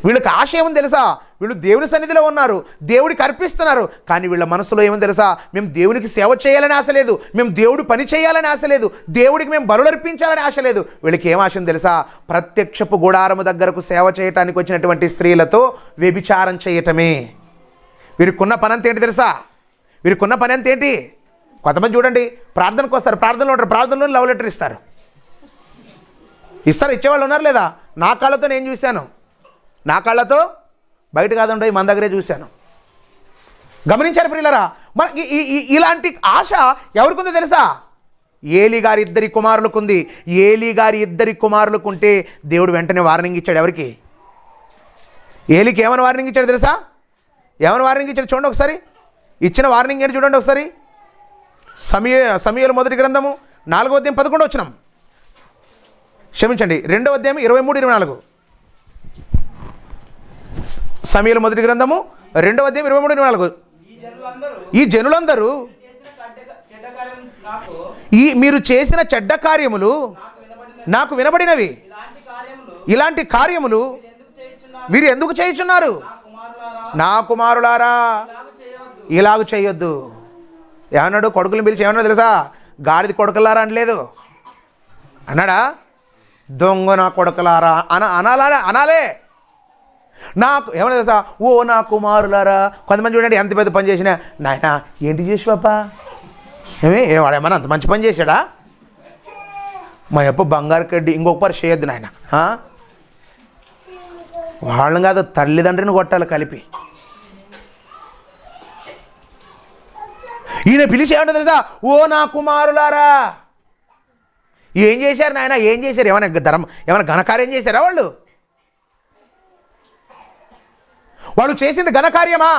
వీళ్ళకి ఆశ ఏమని తెలుసా? వీళ్ళు దేవుని సన్నిధిలో ఉన్నారు, దేవుడికి అర్పిస్తున్నారు. కానీ వీళ్ళ మనసులో ఏమని తెలుసా? మేము దేవునికి సేవ చేయాలని ఆశ లేదు, మేము దేవుడు పని చేయాలని ఆశ లేదు, దేవుడికి మేము బలులు అర్పించాలని ఆశ లేదు. వీళ్ళకి ఏం ఆశ తెలుసా? ప్రత్యక్షపు గుడారము దగ్గరకు సేవ చేయటానికి వచ్చినటువంటి స్త్రీలతో వ్యభిచారం చేయటమే. వీరికున్న పని అంత ఏంటి తెలుసా? వీరికున్న పని అంత ఏంటి? కొంతమంది చూడండి, ప్రార్థనకు వస్తారు, ప్రార్థనలో ఉంటారు, ప్రార్థనలో లవ్ లెటర్ ఇస్తారు. ఇచ్చేవాళ్ళు ఉన్నారు లేదా? నా కళ్ళతో నేను చూశాను, నా కళ్ళతో, బయట కాదండి మన దగ్గరే చూశాను. గమనించారు ప్రియులరా? మనకి ఇలాంటి ఆశ ఎవరికుందో తెలుసా? ఏలీ గారి ఇద్దరి కుమారులకుంది. ఏలీ గారి ఇద్దరి కుమారులకుంటే దేవుడు వెంటనే వార్నింగ్ ఇచ్చాడు. ఎవరికి? ఏలీకి ఏమైనా వార్నింగ్ ఇచ్చాడు తెలుసా? ఏమైనా వార్నింగ్ ఇచ్చాడు చూడండి ఒకసారి. ఇచ్చిన వార్నింగ్ ఏంటి చూడండి ఒకసారి. సమూయేలు మొదటి గ్రంథము 4వ అధ్యాయం 11వ వచనం. క్షమించండి, 2వ అధ్యాయం 23-24. సమూయేలు మొదటి గ్రంథము 2వ అధ్యాయం 23-24. ఈ జనులందరూ మీరు చేసిన చెడ్డ కార్యములు నాకు వినబడినవి. ఇలాంటి కార్యములు మీరు ఎందుకు చేయుచున్నారు? నా కుమారులారా, ఇలాగ చేయొద్దు. ఏమన్నాడు? కొడుకులను పిలిచి ఏమన్నా తెలుసా? గాడిద కొడుకులారా అనలేదు, అన్నాడా? దొంగ నా కొడుకులారా అనాలే. నాకు ఏమన్నా తెలుసా? ఓ నా కుమారులారా. కొంతమంది చూడండి, ఎంత పెద్ద పని చేసినా, నాయన ఏంటి చేసి పాపా, వాడేమన్నా అంత మంచి పని చేశాడా? మా అప్ప బంగారు కడ్డి ఇంకొక పరి చేయొద్దు నాయన. వాళ్ళని కాదు, తల్లిదండ్రిని కొట్టాలి కలిపి. ఈయన పిలిచి ఏమన్నా తెలుసా? ఓ నా కుమారులారా. ఏం చేశారు నాయన? ఏం చేశారు? ఏమైనా ఘనకార్యం చేశారా? వాళ్ళు చేసింది ఘనకార్యమా,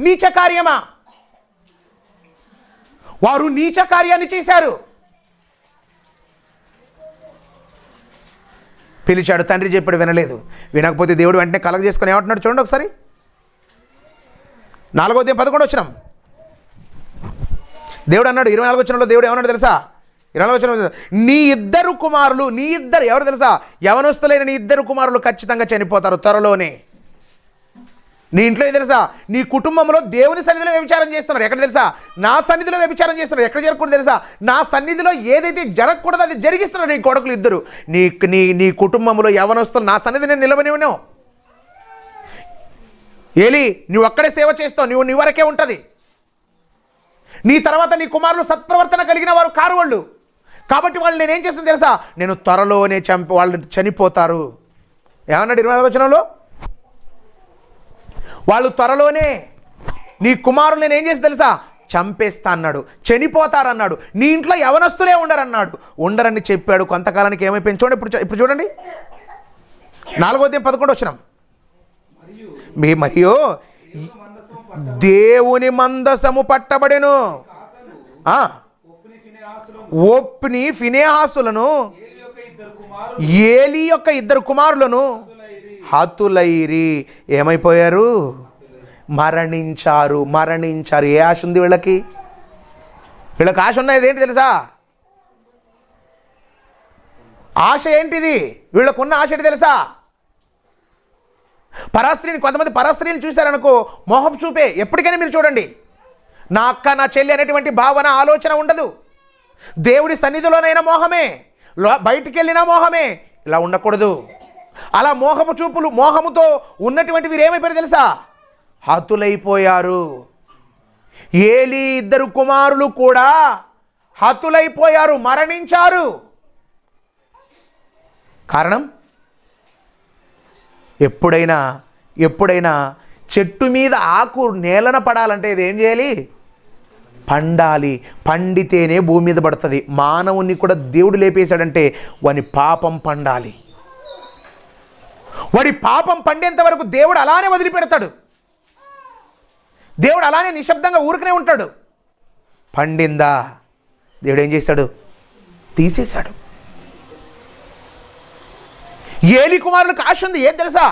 నీచ కార్యమా? వారు నీచ కార్యాన్ని చేశారు. పిలిచాడు, తండ్రి చెప్పాడు, వినలేదు. వినకపోతే దేవుడు వెంటనే కలగ చేసుకొని ఏమంటున్నాడు చూడండి ఒకసారి. 4వ అధ్యాయం 11వ వచనం. దేవుడు అన్నాడు 24వ వచనంలో, దేవుడు ఏమన్నాడు తెలుసా? 24వ వచనంలో, నీ ఇద్దరు కుమారులు, ఎవరు తెలుసా? యవనస్తులైన నీ ఇద్దరు కుమారులు ఖచ్చితంగా చనిపోతారు త్వరలోనే. నీ ఇంట్లో తెలుసా? నీ కుటుంబంలో దేవుని సన్నిధిలో వ్యభిచారం చేస్తున్నారు. ఎక్కడ తెలుసా? నా సన్నిధిలో వ్యభిచారం చేస్తున్నారు. ఎక్కడ జరగకూడదు తెలుసా? నా సన్నిధిలో ఏదైతే జరగకూడదో అది జరిగిస్తున్నారు నీ కొడుకులు ఇద్దరు. నీ కుటుంబంలో యవనస్తులు నా సన్నిధిని నిలవనివ్వను. ఏలీ, నువ్వు అక్కడే సేవ చేస్తావు, నీ వరకే ఉంటుంది. నీ తర్వాత నీ కుమారులు సత్ప్రవర్తన కలిగిన వారు కారు వాళ్ళు. కాబట్టి వాళ్ళు నేనేం చేస్తాను తెలుసా? నేను త్వరలోనే వాళ్ళు చనిపోతారు. ఏమన్నాడు 24వ వచనంలో? వాళ్ళు త్వరలోనే నీ కుమారులు నేను ఏం చేసి తెలుసా? చంపేస్తా అన్నాడు, చనిపోతారన్నాడు. నీ ఇంట్లో యవనస్తులే ఉండరని చెప్పాడు. కొంతకాలానికి ఏమైపోయింది చూడండి. ఇప్పుడు చూడండి 4వ అధ్యాయం 11వ వచనం. మరియు దేవుని మందసము పట్టబడెను. ఒప్ని ఫినెహాసులను, ఏలీ యొక్క ఇద్దరు కుమారులను హతులైరి. ఏమైపోయారు? మరణించారు. ఏ ఆశ ఉంది వీళ్ళకి? ఆశ ఉన్నది ఏంటి తెలుసా? ఆశ ఏంటిది? వీళ్ళకున్న ఆశ ఏంటి తెలుసా? పరాస్త్రీని, కొంతమంది పరాస్త్రీని చూశారనుకో మోహం చూపే. ఎప్పటికైనా మీరు చూడండి, నా అక్క నా చెల్లి అనేటువంటి భావన ఆలోచన ఉండదు. దేవుడి సన్నిధిలోనైనా మోహమే, బయటికి వెళ్ళినా మోహమే. ఇలా ఉండకూడదు. అలా మోహము చూపులు, మోహముతో ఉన్నటువంటి వీరు ఏమైపోయారు తెలుసా? హతులైపోయారు. ఏలీ ఇద్దరు కుమారులు కూడా హతులైపోయారు, మరణించారు. కారణం, ఎప్పుడైనా చెట్టు మీద ఆకు నేలన పడాలంటే ఇది ఏం చేయాలి? పండాలి. పండితేనే భూమి మీద పడుతుంది. మానవుని కూడా దేవుడు లేపేశాడంటే వాని పాపం పండాలి. వాడి పాపం పండేంత వరకు దేవుడు అలానే వదిలిపెడతాడు. దేవుడు అలానే నిశ్శబ్దంగా ఊరుకునే ఉంటాడు. పండిందా, దేవుడు ఏం చేశాడు? తీసేశాడు. ఏలి కుమారులకు ఆశ ఉంది. ఏం తెలుసా?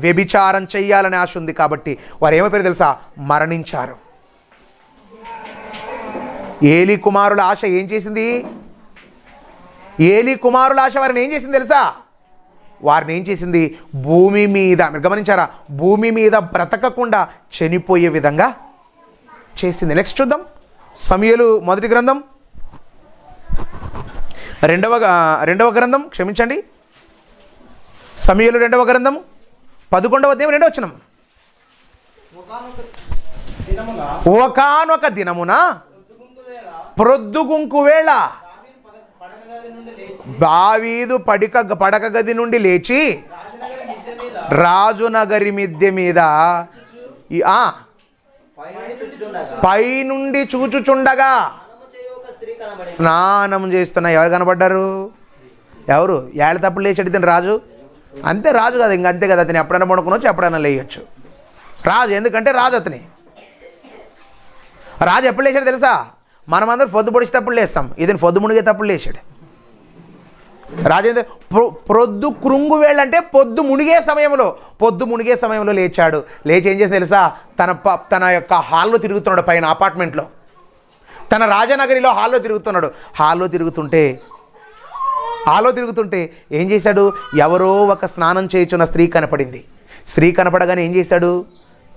వ్యభిచారం చెయ్యాలని ఆశ ఉంది. కాబట్టి వారు ఏమైపోయారు తెలుసా? మరణించారు. ఏలి కుమారుల ఆశ ఏం చేసింది? ఏలి కుమారుల ఆశ వారిని ఏం చేసింది తెలుసా? వారిని ఏం చేసింది? భూమి మీద, మీరు గమనించారా? భూమి మీద బ్రతకకుండా చనిపోయే విధంగా చేసింది. నెక్స్ట్ చూద్దాం. సమూయేలు మొదటి గ్రంథం రెండవ గ్రంథం, క్షమించండి, సమూయేలు 2వ గ్రంథం 11వ అధ్యాయం 2వ వచనం. ఒకానొక దినమున ప్రొద్దుగుంకు వేళ దావీదు పడక గది నుండి లేచి రాజునగరి మిద్దె మీద పైనుండి చూచుచుండగా స్నానం చేస్తున్న ఎవరు కనబడ్డారు? ఎవరు? ఏళ్ళ తప్పుడు లేచాడు తిని రాజు. అంతే, రాజు కదా, ఇంకంతే కదా. అతను ఎప్పుడైనా పడుకోవచ్చు, ఎప్పుడైనా లేయచ్చు. రాజు, ఎందుకంటే రాజు అతని. రాజు ఎప్పుడు లేచాడు తెలుసా? మనమందరం పొద్దు పొడిచేటప్పుడు లేస్తాం. ఇతను పొద్దు మునిగేటప్పుడు లేచాడు. రాజు ప్రొద్దు కృంగు వేళ అంటే పొద్దు మునిగే సమయంలో లేచాడు. లేచి ఏం చేసి తెలుసా? తన యొక్క హాల్లో తిరుగుతున్నాడు. పైన అపార్ట్మెంట్లో, తన రాజనగరిలో హాల్లో తిరుగుతున్నాడు. హాల్లో తిరుగుతుంటే ఏం చేశాడు? ఎవరో ఒక స్నానం చేయుచున్న స్త్రీ కనపడింది. స్త్రీ కనపడగానే ఏం చేశాడు?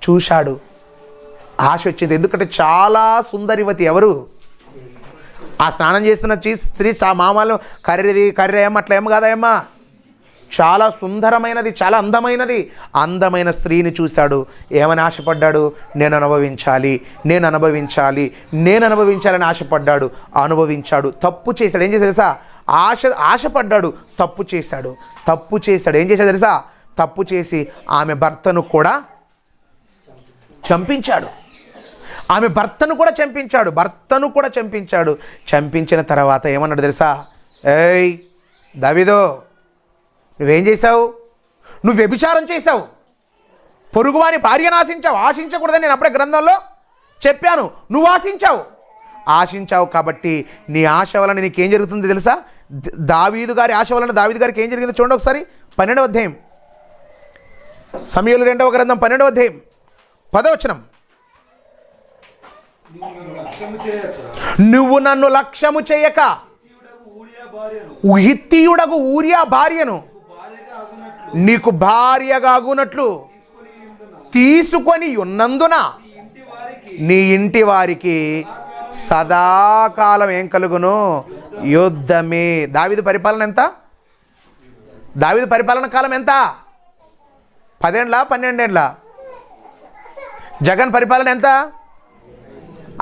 చూశాడు. ఆశ వచ్చింది. ఎందుకంటే చాలా సుందరివతి. ఎవరు? ఆ స్నానం చేస్తున్న స్త్రీ మామూలు కర్రీ ఏమో అట్లా ఏమో కాదమ్మా, చాలా సుందరమైనది, చాలా అందమైన స్త్రీని చూశాడు. ఏమని ఆశపడ్డాడు? నేను అనుభవించాలని ఆశపడ్డాడు. అనుభవించాడు. తప్పు చేశాడు. ఏం చేశాడు తెలుసా? ఆశపడ్డాడు, తప్పు చేశాడు. ఏం చేశాడు తెలుసా? తప్పు చేసి ఆమె భర్తను కూడా చంపించాడు. చంపించిన తర్వాత ఏమన్నాడు తెలుసా? ఏయ్ దావీదో, నువ్వేం చేశావు? నువ్వు వ్యభిచారం చేశావు. పొరుగువాని భార్యను ఆశించకూడదని నేను అప్పుడే గ్రంథంలో చెప్పాను. నువ్వు ఆశించావు కాబట్టి నీ ఆశ వలన నీకేం జరుగుతుంది తెలుసా? దావీదు గారి ఆశ వలన దావీదు గారికి ఏం జరిగిందో చూడండి ఒకసారి. 12వ అధ్యాయం, సమూయేలు 2వ గ్రంథం 12వ అధ్యాయం 10వ వచనం. నువ్వు నన్ను లక్ష్యము చేయక హిత్తీయుడగు ఊరియా భార్యను నీకు భార్యగాగునట్లు తీసుకొని ఉన్నందున నీ ఇంటి వారికి సదాకాలం ఏం కలుగును? యుద్ధమే. దావీదు పరిపాలన ఎంత? దావీదు పరిపాలన కాలం ఎంత? 10 ఏండ్ల 12 ఏండ్ల? జగన్ పరిపాలన ఎంత?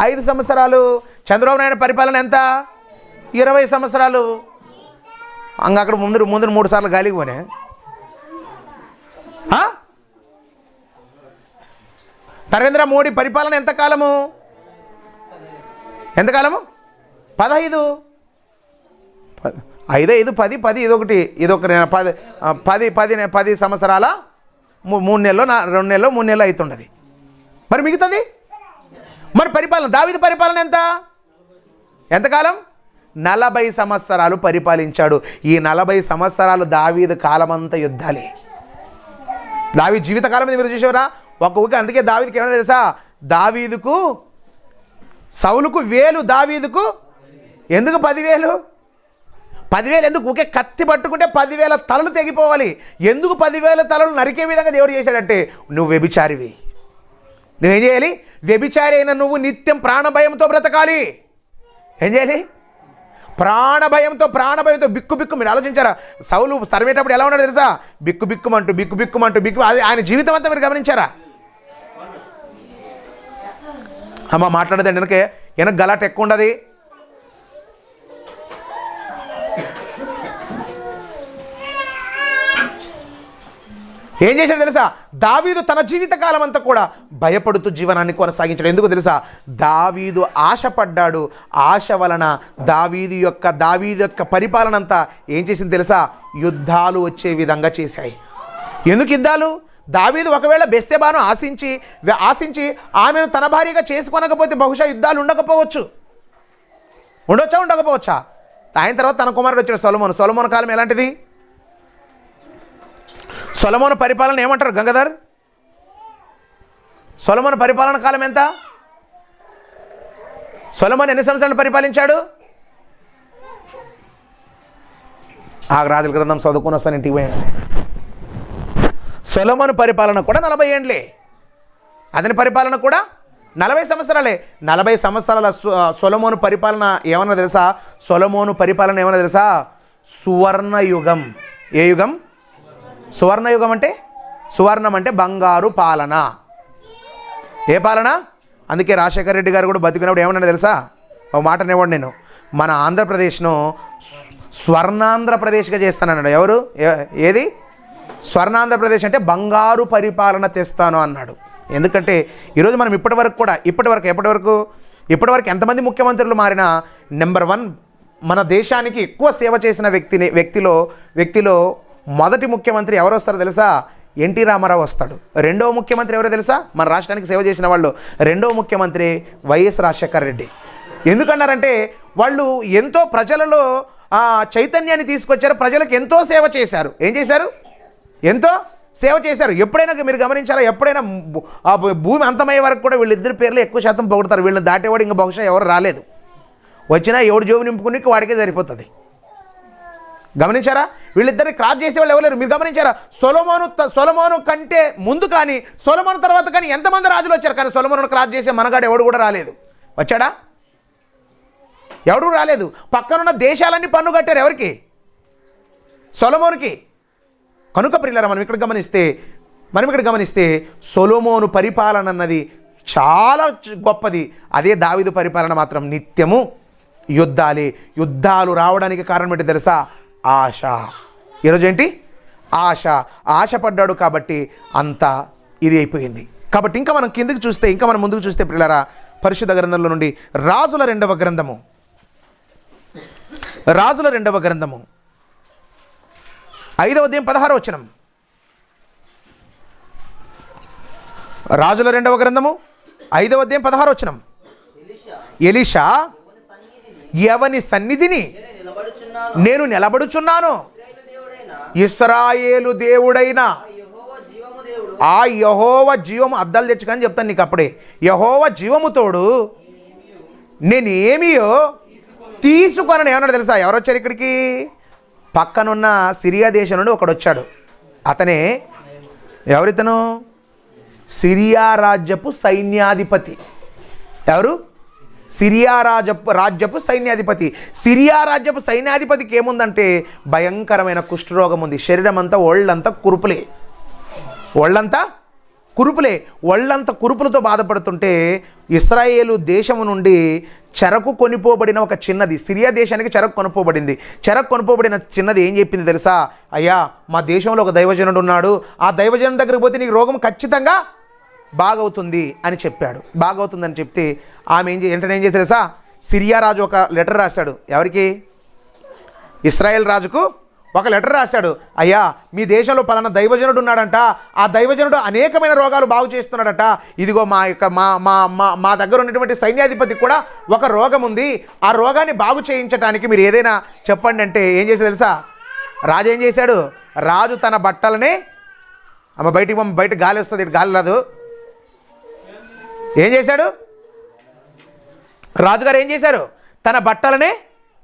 5 సంవత్సరాలు. చంద్రబాబు నాయుడు పరిపాలన ఎంత? 20 సంవత్సరాలు. అక్కడ ముందు 3 సార్లు గాలికి పోనే. నరేంద్ర మోడీ పరిపాలన ఎంతకాలము? 15 5 5 10 10 ఇదొక 10 సంవత్సరాల 3 నెలలు 2 నెలలు 3 నెలలు అవుతుండదు. మరి మిగతాది మరి పరిపాలన, దావీదు పరిపాలన ఎంతకాలం? 40 సంవత్సరాలు పరిపాలించాడు. ఈ 40 సంవత్సరాలు దావీదు కాలమంతా యుద్ధాలే. దావీదు జీవితకాలం మీద మీరు చూసేవరా? ఒక్కొక్క. అందుకే దావీదుకి ఏమైనా తెలుసా? దావీదుకు సౌలుకు 1000, దావీదుకు ఎందుకు 10,000? 10,000 ఎందుకు? ఊకే కత్తి పట్టుకుంటే 10,000 తలలు తెగిపోవాలి. ఎందుకు 10,000 తలలు నరికే విధంగా దేవుడు చేశాడంటే, నువ్వు వ్యభిచారివి. నువ్వేం చేయాలి? వ్యభిచారి అయిన నువ్వు నిత్యం ప్రాణభయంతో బ్రతకాలి. ఏం చేయాలి? ప్రాణభయంతో బిక్కు. మీరు ఆలోచించారా? సౌలు తరిమేటప్పుడు ఎలా ఉన్నాడు తెలుసా? బిక్కుమంటూ అది ఆయన జీవితం అంతా మీరు గమనించారా? అమ్మ మాట్లాడదండి, వెనక గలాట ఎక్కువ ఉండదు. ఏం చేశాడు తెలుసా? దావీదు తన జీవితకాలం అంతా కూడా భయపడుతూ జీవనాన్ని కొనసాగించాడు. ఎందుకు తెలుసా? దావీదు ఆశపడ్డాడు. ఆశ వలన దావీదు యొక్క పరిపాలన అంతా ఏం చేసింది తెలుసా? యుద్ధాలు వచ్చే విధంగా చేశాయి. ఎందుకు యుద్ధాలు? దావీదు ఒకవేళ బెత్షెబాను ఆశించి ఆమెను తన భార్యగా చేసుకొనకపోతే బహుశా యుద్ధాలు ఉండకపోవచ్చా? ఆయన తర్వాత తన కుమారుడు వచ్చాడు సొలొమోను కాలం ఎలాంటిది? సొలొమోను పరిపాలన ఏమంటారు గంగాధర్? సొలొమోను పరిపాలన కాలం ఎంత? సొలొమోను ఎన్ని సంవత్సరాలు పరిపాలించాడు? ఆ రాజుల గ్రంథం చదువుకుని వస్తాను ఇంటికి పోయాను. సొలొమోను పరిపాలన కూడా 40 ఏండ్లే. అతని పరిపాలన కూడా 40 సంవత్సరాలే. 40 సంవత్సరాల సొలొమోను పరిపాలన ఏమన్నా తెలుసా? సొలొమోను పరిపాలన ఏమన్నా తెలుసా? సువర్ణయుగం. ఏ యుగం? సువర్ణయుగం అంటే సువర్ణం అంటే బంగారు పాలన. ఏ పాలన? అందుకే రాజశేఖర రెడ్డి గారు కూడా బతికినప్పుడు ఏమన్నా తెలుసా? ఒక మాట అనేవాడు, నేను మన ఆంధ్రప్రదేశ్ను స్వర్ణాంధ్రప్రదేశ్గా చేస్తానన్నాడు. ఎవరు? ఏది? స్వర్ణాంధ్రప్రదేశ్ అంటే బంగారు పరిపాలన తెస్తాను అన్నాడు. ఎందుకంటే ఈరోజు మనం ఇప్పటివరకు ఎంతమంది ముఖ్యమంత్రులు మారినా నెంబర్ 1 మన దేశానికి ఎక్కువ సేవ చేసిన వ్యక్తిలో మొదటి ముఖ్యమంత్రి ఎవరు వస్తారో తెలుసా? ఎన్టీ రామారావు వస్తాడు. రెండవ ముఖ్యమంత్రి ఎవరో తెలుసా? మన రాష్ట్రానికి సేవ చేసిన వాళ్ళు రెండవ ముఖ్యమంత్రి వైఎస్ రాజశేఖర రెడ్డి. ఎందుకన్నారంటే వాళ్ళు ఎంతో ప్రజలలో చైతన్యాన్ని తీసుకొచ్చారు. ప్రజలకు ఎంతో సేవ చేశారు. ఏం చేశారు? ఎంతో సేవ చేశారు. ఎప్పుడైనా మీరు గమనించారా? ఎప్పుడైనా ఆ భూమి అంతమయ్యే వరకు కూడా వీళ్ళిద్దరి పేర్లు ఎక్కువ శాతం పొగుడతారు. వీళ్ళని దాటేవాడు ఇంకా బహుశా ఎవరు రాలేదు. వచ్చినా ఎవడు జోబు నింపుకుని వాడికే సరిపోతుంది. గమనించారా? వీళ్ళిద్దరిని క్రాస్ చేసేవాళ్ళు ఎవరు లేరు. మీరు గమనించారా? సొలొమోను కంటే ముందు కానీ సొలొమోను తర్వాత కానీ ఎంతమంది రాజులు వచ్చారు, కానీ సొలొమోనును క్రాస్ చేసే మనగాడు ఎవడు కూడా రాలేదు. వచ్చాడా? ఎవడు రాలేదు. పక్కనున్న దేశాలన్నీ పన్ను కట్టారు. ఎవరికి? సొలొమోనుకి. కనుక ప్రియులారా, మనం ఇక్కడ గమనిస్తే సొలొమోను పరిపాలన అన్నది చాలా గొప్పది. అదే దావీదు పరిపాలన మాత్రం నిత్యము యుద్ధాలు రావడానికి కారణం ఏంటి తెలుసా? ఆశ. ఈరోజు ఏంటి? ఆశపడ్డాడు కాబట్టి అంతా ఇది అయిపోయింది. కాబట్టి ఇంకా మనం ముందుకు చూస్తే ప్రియులారా, పరిశుద్ధ గ్రంథంలో నుండి రాజుల రెండవ గ్రంథము 5వ అధ్యాయం 16వ వచనం. రాజుల రెండవ గ్రంథము 5వ అధ్యాయం 16వ వచనం. ఎలీషా ఎవని సన్నిధిని నేను నిలబడుచున్నాను, ఇశ్రాయేలు దేవుడైన ఆ యెహోవా జీవము, అద్దాలు తెచ్చుకొని చెప్తాను నీకు అప్పుడే, యెహోవా జీవము తోడు నేనేమియో తీసుకొనని ఏమన్నాడు తెలుసా? ఎవరు వచ్చారు ఇక్కడికి? పక్కనున్న సిరియా దేశం నుండి ఒకడు వచ్చాడు. అతనే ఎవరితను? సిరియా రాజ్యపు సైన్యాధిపతి. ఎవరు? సిరియా రాజ్యపు సైన్యాధిపతి. సిరియా రాజ్యపు సైన్యాధిపతికి ఏముందంటే భయంకరమైన కుష్ఠరోగం ఉంది. శరీరం అంతా ఒళ్ళంతా కురుపులతో బాధపడుతుంటే ఇశ్రాయేలు దేశము నుండి చెరకు కొనిపోబడిన ఒక చిన్నది, సిరియా దేశానికి చెరకు కొనుపోబడింది. చెరకు కొనుపోబడిన చిన్నది ఏం చెప్పింది తెలుసా? అయ్యా, మా దేశంలో ఒక దైవజనుడు ఉన్నాడు, ఆ దైవజనుడి దగ్గరికి పోతే నీకు రోగం ఖచ్చితంగా బాగవుతుంది అని చెప్పాడు. బాగవుతుందని చెప్తే ఆమె వెంటనే ఏం చేసి తెలుసా? సిరియా రాజు ఒక లెటర్ రాశాడు. ఎవరికి? ఇశ్రాయేల్ రాజుకు ఒక లెటర్ రాశాడు. అయ్యా, మీ దేశంలో పలానా దైవజనుడు ఉన్నాడంట, ఆ దైవజనుడు అనేకమైన రోగాలు బాగు చేస్తున్నాడట. ఇదిగో మా దగ్గర ఉన్నటువంటి సైన్యాధిపతికి కూడా ఒక రోగం ఉంది, ఆ రోగాన్ని బాగు చేయించడానికి మీరు ఏదైనా చెప్పండి అంటే ఏం చేశాడు తెలుసా? రాజు ఏం చేశాడు? రాజు తన బట్టలనే బయట గాలి వస్తుంది, గాలి రాదు. ఏం చేశాడు? రాజుగారు ఏం చేశారు? తన బట్టలనే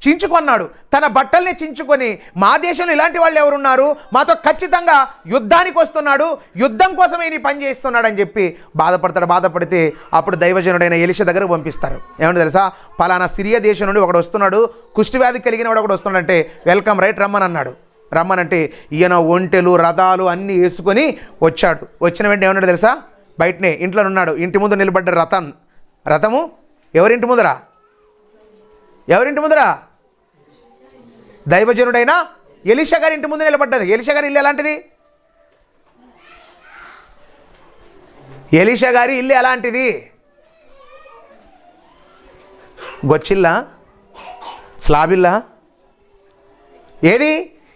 చించుకున్నాడు. తన బట్టల్ని చించుకొని మా దేశంలో ఇలాంటి వాళ్ళు ఎవరున్నారు, మాతో ఖచ్చితంగా యుద్ధానికి వస్తున్నాడు, యుద్ధం కోసమే నీ పని చేస్తున్నాడు అని చెప్పి బాధపడితే అప్పుడు దైవజనుడైన ఎలీషా దగ్గరకు పంపిస్తారు. ఏమంటే తెలుసా? పలానా సిరియా దేశం నుండి ఒకడు వస్తున్నాడు, కుష్ఠవ్యాధి కలిగిన వాడు ఒకడు వస్తున్నాడంటే వెల్కమ్ రైట్ రమ్మనంటే ఈయన ఒంటెలు రథాలు అన్నీ వేసుకొని వచ్చాడు. వచ్చిన వెంటనే ఏమన్నాడు తెలుసా? బయటనే ఇంట్లో ఉన్నాడు. ఇంటి ముందు నిలబడ్డ రథము ఎవరింటి ముందరా? దైవజనుడైన ఎలీషా గారి ఇంటి ముందు నిలబడ్డది. ఎలీషా గారి ఇల్లు ఎలాంటిది? ఎలీషా గారి ఇల్లు ఎలాంటిది? గొచ్చిల్లా, స్లాబిల్లా? ఏది?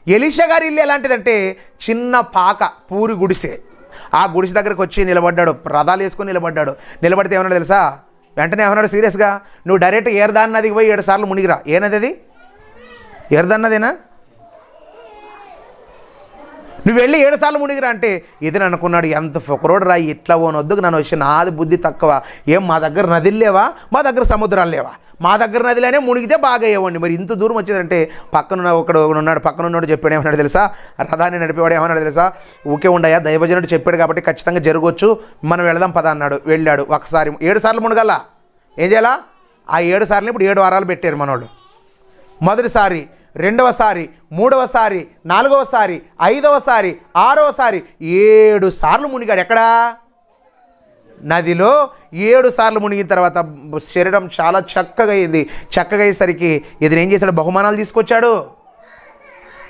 ఎలీషా గారి ఇల్లు ఎలాంటిదంటే చిన్న పాక, పూరి గుడిసె. ఆ గుడిసె దగ్గరకు వచ్చి నిలబడ్డాడు, రథాలు వేసుకొని నిలబడ్డాడు. నిలబడితే ఏమన్నాడు తెలుసా? వెంటనే ఏమన్నాడు సీరియస్గా, నువ్వు డైరెక్ట్ ఏర్దాన్ నదికి పోయి 7 సార్లు మునిగిరా. ఏ నది అది? ఏర్దాన్ నదేనా? నువ్వు వెళ్ళి 7 సార్లు మునిగిరా అంటే ఇది అనుకున్నాడు, ఎంత ఫొకరోడు రా, ఇట్లా ఓనొద్దుకు నన్ను వచ్చి నాది బుద్ధి తక్కువ. ఏం మా దగ్గర నదిలు లేవా? మా దగ్గర సముద్రాలు లేవా? మా దగ్గర నదిలోనే మునిగితే బాగా అయ్యేవాడిని. మరి ఇంత దూరం వచ్చేదంటే పక్కన ఒకడు ఉన్నాడు, పక్కన ఉన్నాడు చెప్పాడు ఏమన్నాడు తెలుసా? రథాన్ని నడిపేవాడు ఏమన్నాడు తెలుసా? ఊకే ఉండయా, దైవజనుడు చెప్పాడు కాబట్టి ఖచ్చితంగా జరగవచ్చు, మనం వెళదాం పద అన్నాడు. వెళ్ళాడు. ఒకసారి 7 సార్లు మునగల. ఏం చేయాలా? ఆ 7 సార్లు ఇప్పుడు 7 వారాలు పెట్టారు మనోళ్ళు. మొదటిసారి, రెండవసారి, మూడవసారి, నాలుగవసారి, 5వసారి, 6వసారి 7 సార్లు మునిగాడు. ఎక్కడా? నదిలో 7 సార్లు మునిగిన తర్వాత శరీరం చాలా చక్కగా అయింది. చక్కగా అయ్యేసరికి ఇతను ఏం చేశాడు? బహుమానాలు తీసుకొచ్చాడు.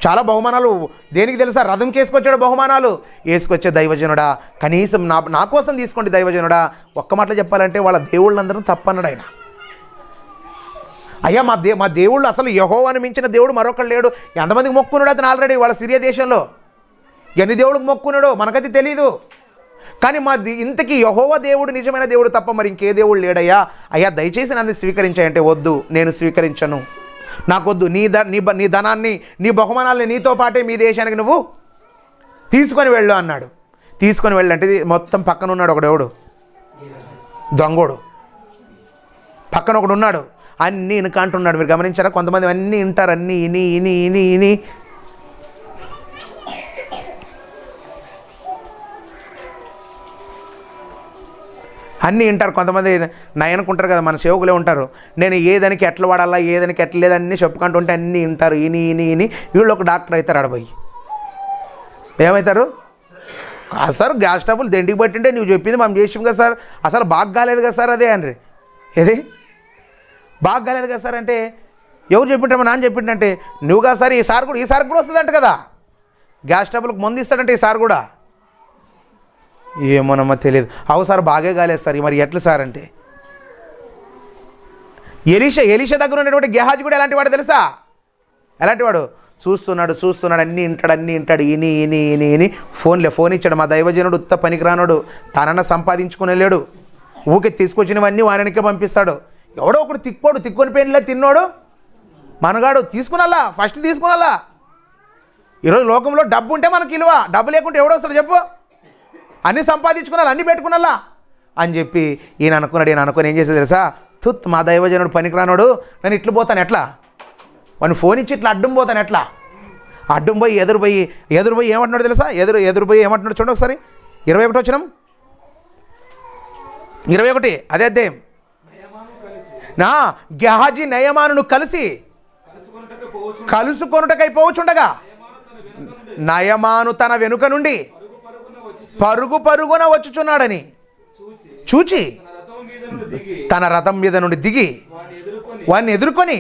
చాలా బహుమానాలు. దేనికి తెలుసా? రథంకి వేసుకొచ్చాడు బహుమానాలు. వేసుకొచ్చే దైవజనుడా, కనీసం నా కోసం తీసుకోండి దైవజనుడా. ఒక్క మాటలో చెప్పాలంటే వాళ్ళ దేవుళ్ళందరూ తప్పన్నాడు ఆయన. అయ్యా మా దేవుళ్ళు అసలు యెహోవాను మించిన దేవుడు మరొకడు లేడు. ఎంతమందికి మొక్కున్నాడు అతను ఆల్రెడీ వాళ్ళ సిరియా దేశంలో? ఎన్ని దేవుళ్ళకి మొక్కున్నాడో మనకైతే తెలీదు. కానీ ఇంతకీ యెహోవా దేవుడు నిజమైన దేవుడు తప్ప మరి ఇంకే దేవుడు లేడయ్యా. అయ్యా దయచేసి నన్ను స్వీకరించాయంటే వద్దు, నేను స్వీకరించను, నాకొద్దు. నీ ధనాన్ని, నీ బహుమానాలని నీతో పాటే మీ దేశానికి నువ్వు తీసుకొని వెళ్ళు అన్నాడు. తీసుకొని వెళ్ళంటే మొత్తం పక్కన ఉన్నాడు ఒకడెవడు, దొంగోడు. పక్కన ఒకడు ఉన్నాడు, అన్నీ ఇనుకంటున్నాడు. మీరు గమనించారా? కొంతమంది అన్నీ వింటారు, అన్నీ ఇని అన్నీ వింటారు. కొంతమంది నయనుకుంటారు కదా, మన సేవకులే ఉంటారు. నేను ఏదానికి ఎట్లా వాడాలా, ఏదానికి ఎట్లా లేదన్నీ చెప్పుకుంటూ ఉంటే అన్నీ వింటారు. ఇని వీళ్ళు ఒక డాక్టర్ అవుతారు. ఆడపోయి ఏమవుతారు? సార్ గ్యాస్ ట్రబుల్ దెండికి పట్టింటే నువ్వు చెప్పింది మనం చేసాం కదా సార్, అసలు బాగా కాలేదు కదా సార్ అదే అని. ఏది బాగా కాలేదు కదా సార్ అంటే ఎవరు చెప్పింటారు? మా నాన్న చెప్పిండంటే నువ్వు కదా సార్, ఈసారి కూడా వస్తుందంట కదా, గ్యాస్ ట్రబుల్కి మందు ఇస్తాడంటే ఈసారి కూడా. ఏమోనమ్మా తెలియదు. అవు సార్ బాగే కాలేదు సార్, మరి ఎట్లా సార్ అంటే ఎలీషా దగ్గర ఉన్నటువంటి గెహాజీ కూడా ఎలాంటి వాడు తెలుసా? ఎలాంటి వాడు? చూస్తున్నాడు అన్నీ వింటాడు. ఇని ఫోన్ ఇచ్చాడు. మా దైవజనుడు ఉత్త పనికిరానోడు, తనన్న సంపాదించుకుని వెళ్ళాడు. ఊకే తీసుకొచ్చినవన్నీ వారానికే పంపిస్తాడు. ఎవడో ఒకడు తిక్కొని పెయిన్లే తిన్నోడు మనగాడు తీసుకునాలా, ఫస్ట్ తీసుకునాలా. ఈరోజు లోకంలో డబ్బు ఉంటే మనకి విలువ, డబ్బు లేకుంటే ఎవడో వస్తాడు చెప్పు? అన్నీ సంపాదించుకున్నాను, అన్నీ పెట్టుకున్నాలా అని చెప్పి ఈయన అనుకుని ఏం చేసేది తెలుసా? మా దైవజనుడు పనికిరానోడు, నేను ఇట్లు పోతాను ఎట్లా? వాడిని ఫోన్ ఇచ్చి ఇట్లా అడ్డం పోతాను ఎట్లా? అడ్డం పోయి ఎదురుపోయి ఏమంటున్నాడు తెలుసా? ఎదురుపోయి ఏమంటున్నాడు చూడండి ఒకసారి. 21 వచ్చినాం, 21 అదే అధ్యాయం. గెహాజీ నయమానును కలిసి కలుసుకొనుటకై పోవచుండగా నయమాను తన వెనుక నుండి పరుగున వచ్చుచున్నాడని చూచి తన రథం మీద నుండి దిగి వాడిని ఎదుర్కొని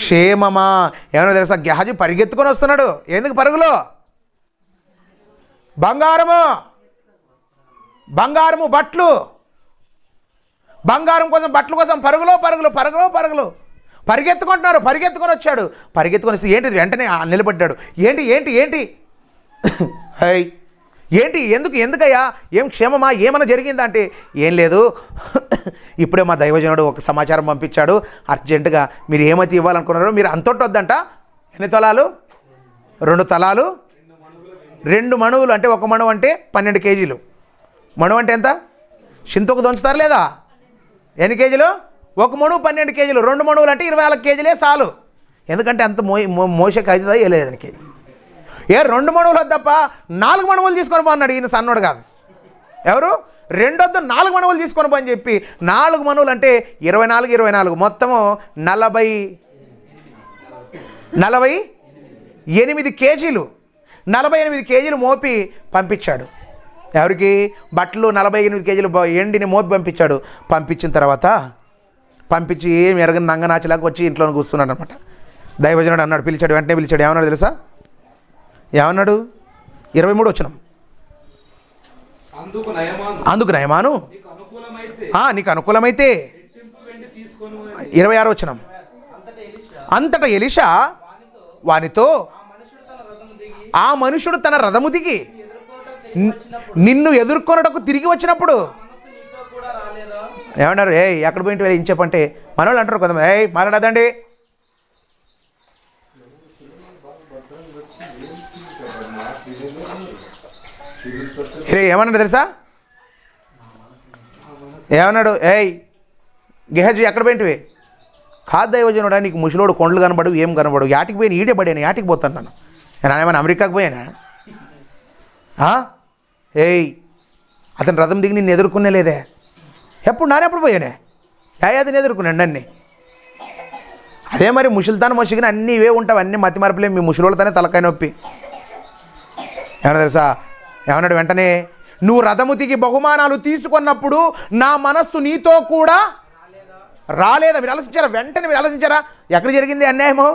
క్షేమమా. ఏమన్నా తెలుసా? గెహాజీ పరిగెత్తుకొని వస్తున్నాడు. ఎందుకు పరుగులో? బంగారము బట్టలు, బంగారం కోసం, బట్టల కోసం పరుగులో పరిగెత్తుకొని వచ్చాడు. పరిగెత్తుకొని ఏంటిది? వెంటనే నిలబడ్డాడు. ఏంటి ఏంటి ఎందుకయ్యా? ఏం క్షేమమా? ఏమైనా జరిగిందా అంటే ఏం లేదు, ఇప్పుడే మా దైవజనుడు ఒక సమాచారం పంపించాడు, అర్జెంటుగా మీరు ఏమైతే ఇవ్వాలనుకున్నారో మీరు అంతొట్టు వద్దంట. ఎన్ని తలాలు? 2 తలాలు, 2 మణువులు. అంటే ఒక మణువు అంటే 12 కేజీలు. మణువు అంటే ఎంత? చింతకు దొంచుతారు లేదా? ఎన్ని కేజీలు? ఒక మణువు 12 కేజీలు. 2 మణువులు అంటే 24 కేజీలే చాలు. ఎందుకంటే అంత మోసకి అవుతుందా లేదు దానికి. 2 మణువులు వద్దప్ప 4 మణువులు తీసుకొని పోన్నాడు ఈయన, సన్నోడు కాదు. ఎవరు? 2 వద్దు 4 మణువులు తీసుకొని పోని చెప్పి 4 మణువులు అంటే 24 మొత్తము 48 కేజీలు. 48 కేజీలు మోపి పంపించాడు. ఎవరికి? బట్టలు 48 కేజీలు ఎండిని మోపి పంపించాడు. పంపించిన తర్వాత ఏం ఎరగని నంగనాచిలాగా వచ్చి ఇంట్లో కూర్చున్నాడు అనమాట. దైవజనుడు అన్నాడు, వెంటనే పిలిచాడు. ఏమన్నాడు తెలుసా? ఏమన్నాడు? 23 వచ్చినాం. అందుకు నయమాను నీకు అనుకూలమైతే 26వ వచనం. అంతటా ఎలీషా వానితో, ఆ మనుషుడు తన రథము దిగి నిన్ను ఎదుర్కొనటకు తిరిగి వచ్చినప్పుడు ఏమన్నారు? ఎక్కడ పోయింటి ఏం చెప్పంటే మనోళ్ళు అంటారు కొంతమంది, మాట్లాడదండి. ఏమన్నాడు తెలుసా? ఏమన్నాడు? గెహజీ ఎక్కడ పోయింటివి? కాదు దైవజనుడా, నీకు ముసలోడు కొండలు కనబడు, ఏం కనబడు, యాటికి పోయిన ఈడే పడాను, యాటికి పోతాను నన్ను, నేను ఏమైనా అమెరికాకు పోయానా? అతను రథం దిగి నిన్ను ఎదుర్కొనే లేదే. ఎప్పుడు నానెప్పుడు పోయానే? అతను ఎదుర్కొన్నాడు నన్ను. అదే మరి ముసలితాను మసిగిన అన్నీ ఇవే ఉంటావు, అన్నీ మతి మరపలే, మీ ముసలోళ్ళతోనే తలకాయ నొప్పి. ఏమన్నా తెలుసా? ఏమన్నాడు వెంటనే? నువ్వు రథము దిగి బహుమానాలు తీసుకున్నప్పుడు నా మనస్సు నీతో కూడా రాలేదా? మీరు ఆలోచించారా? వెంటనే మీరు ఆలోచించారా? ఎక్కడ జరిగింది అన్యాయము?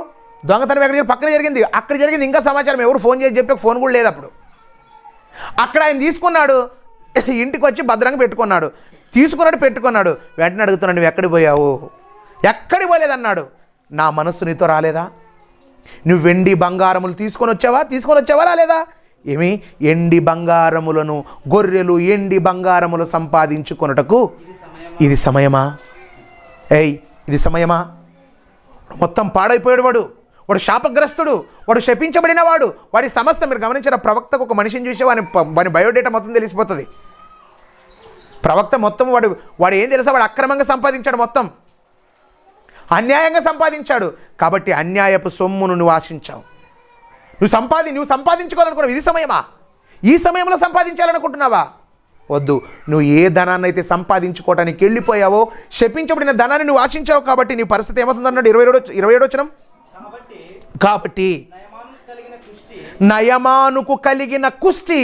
దొంగతనం ఎక్కడ జరిగింది? పక్కన జరిగింది. అక్కడ జరిగింది. ఇంకా సమాచారం ఎవరు ఫోన్ చేసి చెప్పే ఫోన్ కూడా లేదు అప్పుడు. అక్కడ ఆయన తీసుకున్నాడు, ఇంటికి వచ్చి భద్రంగా పెట్టుకున్నాడు, తీసుకున్నాడు, పెట్టుకున్నాడు. వెంటనే అడుగుతున్నాడు, నువ్వు ఎక్కడికి పోయావు? ఎక్కడికి పోలేదన్నాడు. నా మనస్సు నీతో రాలేదా? నువ్వు వెండి బంగారములు తీసుకొని వచ్చావా రాలేదా? ఏమి? ఎండి బంగారములను, గొర్రెలు ఎండి బంగారములు సంపాదించుకొనుటకు ఇది సమయమా? ఇది సమయమా? మొత్తం పాడైపోయాడు వాడు శాపగ్రస్తుడు, వాడు శపించబడిన వాడు, వాడి సమస్త. మీరు గమనించిన ప్రవక్తకు ఒక మనిషిని చూసే వాని బయోడేటా మొత్తం తెలిసిపోతుంది. ప్రవక్త మొత్తం వాడు ఏం తెలుసా? వాడు అక్రమంగా సంపాదించాడు, మొత్తం అన్యాయంగా సంపాదించాడు. కాబట్టి అన్యాయపు సొమ్మును నువ్వు ఆశించావు. నువ్వు సంపాదించుకోవాలనుకున్నావు. ఇది సమయమా? ఈ సమయంలో సంపాదించాలనుకుంటున్నావా? వద్దు. నువ్వు ఏ ధనాన్ని అయితే సంపాదించుకోవడానికి వెళ్ళిపోయావో, శపించబడిన ధనాన్ని నువ్వు ఆశించావు. కాబట్టి నీ పరిస్థితి ఏమవుతుంది అన్నాడు 27వ వచనం. కాబట్టి నయమానుకు కలిగిన కుష్టి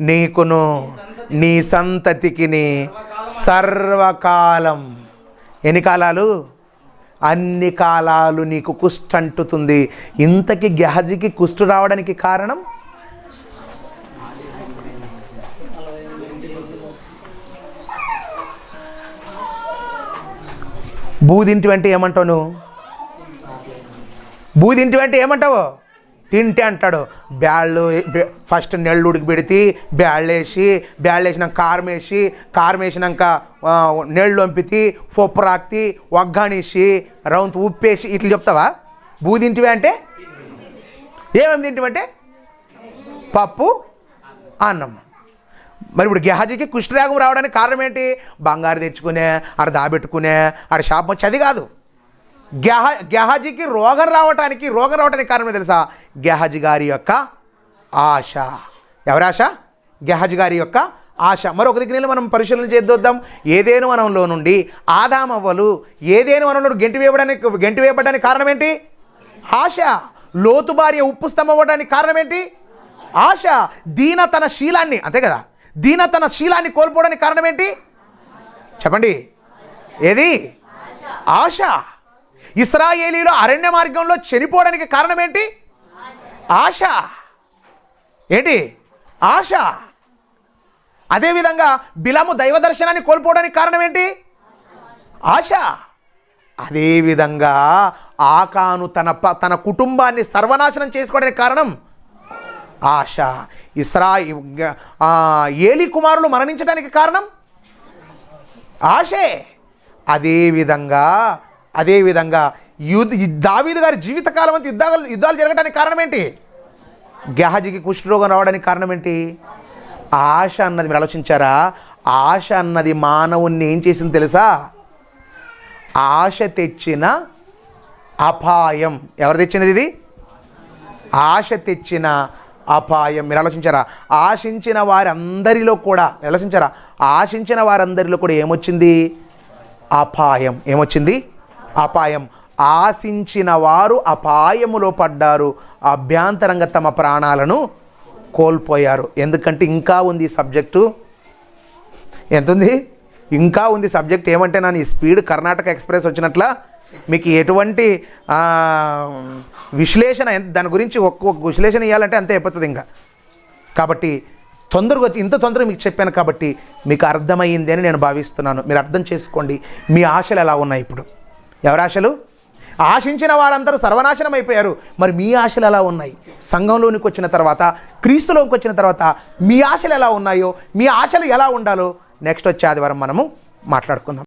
నీకును నీ సంతతికిని సర్వకాలం. ఎన్ని కాలాలు? అన్ని కాలాలు నీకు కుష్టు అంటుతుంది. ఇంతకి గెహజీకి కుష్టు రావడానికి కారణం బూదింటి అంటే ఏమంటావు నువ్వు? బూదింటి అంటే ఏమంటావు? తింటే అంటాడు. బ్యాళ్ళు ఫస్ట్ నెళ్ళు ఉడికి పెడితే బ్యాళ్ళేసినాక కారం వేసినాక నెళ్ళు వంపితి, పప్పు రాక్తి, ఒగ్గానేసి, రౌంత్ ఉప్పేసి, ఇట్లా చెప్తావా? బూదింటివి అంటే ఏమేమి తింటివంటే పప్పు, అన్నం. మరి ఇప్పుడు గెహజీకి కుష్ఠరోగం రావడానికి కారణం ఏంటి? బంగారు తెచ్చుకునే, ఆడ దాబెట్టుకునే, ఆడ శాపం వచ్చి అది కాదు. గెహజీకి రోగం రావడానికి కారణమే తెలుసా? గెహజీ గారి యొక్క ఆశ. ఎవరి ఆశ? గెహజీ గారి యొక్క ఆశ. మరొక దగ్గర మనం పరిశీలన చేద్దాం. ఏదేను వనంలో నుండి ఆదామవ్వలు ఏదేను వనంలో గెంటి వేయబడడానికి కారణం ఏంటి? ఆశ. లోతు భార్య ఉప్పు స్తంభం అవ్వడానికి కారణం ఏంటి? ఆశ. దీన తన శీలాన్ని, అంతే కదా, దీన తన శీలాన్ని కోల్పోవడానికి కారణం ఏంటి? చెప్పండి. ఏది? ఆశ. ఇశ్రాయేలీయులు అరణ్య మార్గంలో చనిపోవడానికి కారణం ఏంటి? ఆశ. ఏంటి? ఆశ. అదేవిధంగా బిలాము దైవ దర్శనాన్ని కోల్పోవడానికి కారణం ఏంటి? ఆశ. అదేవిధంగా ఆకాను తన కుటుంబాన్ని సర్వనాశనం చేసుకోవడానికి కారణం ఆశ. ఏలీ కుమారులు మరణించడానికి కారణం ఆశే. అదేవిధంగా దావీదు గారి జీవితకాలం అంతా యుద్ధాలు జరగడానికి కారణం ఏంటి? గెహజీకి కుష్ఠరోగం రావడానికి కారణం ఏంటి? ఆశ అన్నది. మీరు ఆలోచించారా? ఆశ అన్నది మానవుణ్ణి ఏం చేసింది తెలుసా? ఆశ తెచ్చిన అపాయం. ఎవరు తెచ్చినది ఇది? ఆశ తెచ్చిన అపాయం. మీరు ఆలోచించారా? ఆశించిన వారందరిలో కూడా ఏమొచ్చింది? అపాయం. ఏమొచ్చింది? అపాయం. ఆశించిన వారు అపాయములో పడ్డారు, అభ్యంతరంగా తమ ప్రాణాలను కోల్పోయారు. ఎందుకంటే ఇంకా ఉంది ఈ సబ్జెక్టు. ఎంతుంది? ఇంకా ఉంది సబ్జెక్ట్. ఏమంటే నన్ను ఈ స్పీడ్ కర్ణాటక ఎక్స్ప్రెస్ వచ్చినట్ల మీకు ఎటువంటి విశ్లేషణ, దాని గురించి ఒక్కొక్క విశ్లేషణ ఇవ్వాలంటే అంతే అయిపోతుంది ఇంకా. కాబట్టి తొందరగా వచ్చి ఇంత తొందరగా మీకు చెప్పాను కాబట్టి మీకు అర్థమైంది అని నేను భావిస్తున్నాను. మీరు అర్థం చేసుకోండి మీ ఆశలు ఎలా ఉన్నాయి. ఇప్పుడు ఎవరి ఆశలు? ఆశించిన వారందరూ సర్వనాశనం అయిపోయారు. మరి మీ ఆశలు ఎలా ఉన్నాయి? సంఘంలోనికి వచ్చిన తర్వాత, క్రీస్తులోకి వచ్చిన తర్వాత మీ ఆశలు ఎలా ఉన్నాయో, మీ ఆశలు ఎలా ఉండాలో నెక్స్ట్ వచ్చే ఆదివారం మనము మాట్లాడుకుందాం.